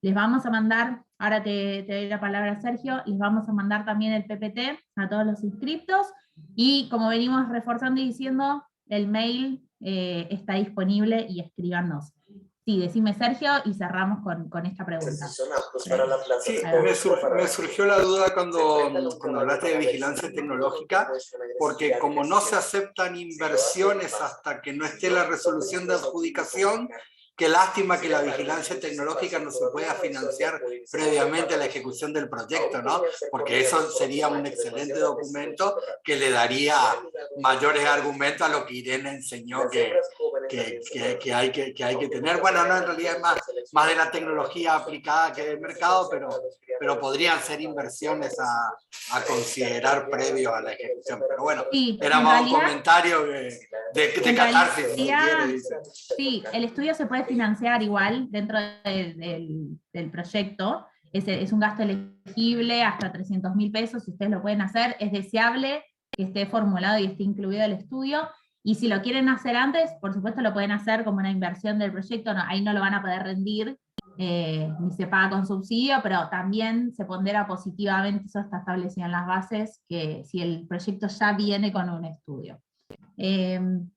Les vamos a mandar, ahora te doy la palabra a Sergio, les vamos a mandar también el PPT a todos los inscriptos, y como venimos reforzando y diciendo, el mail está disponible y escríbanos. Sí, decime Sergio y cerramos con esta pregunta. Sí, me surgió la duda cuando hablaste de vigilancia tecnológica, porque como no se aceptan inversiones hasta que no esté la resolución de adjudicación, qué lástima que la vigilancia tecnológica no se pueda financiar previamente a la ejecución del proyecto, ¿no? Porque eso sería un excelente documento que le daría mayores argumentos a lo que Irene enseñó que hay que tener. Bueno, no, en realidad es más de la tecnología aplicada que del mercado, pero podrían ser inversiones a considerar previo a la ejecución. Pero bueno, sí, era más un comentario de catarsis, si quiere, dice. Sí, el estudio se puede financiar igual dentro del proyecto. Es un gasto elegible hasta 300.000 pesos, si ustedes lo pueden hacer. Es deseable que esté formulado y esté incluido el estudio. Y si lo quieren hacer antes, por supuesto lo pueden hacer como una inversión del proyecto, no, ahí no lo van a poder rendir, ni se paga con subsidio, pero también se pondera positivamente, eso está establecido en las bases, que si el proyecto ya viene con un estudio.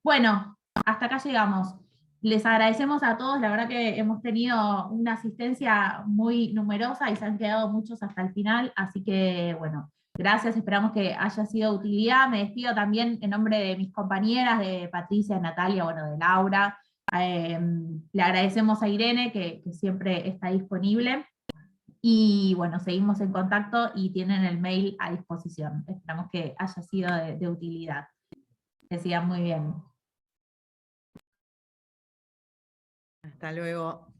Bueno, hasta acá llegamos. Les agradecemos a todos, la verdad que hemos tenido una asistencia muy numerosa y se han quedado muchos hasta el final, así que bueno, gracias, esperamos que haya sido de utilidad. Me despido también en nombre de mis compañeras, de Patricia, de Natalia, bueno, de Laura. Le agradecemos a Irene, que siempre está disponible. Y bueno, seguimos en contacto y tienen el mail a disposición. Esperamos que haya sido de utilidad. Que sigan muy bien. Hasta luego.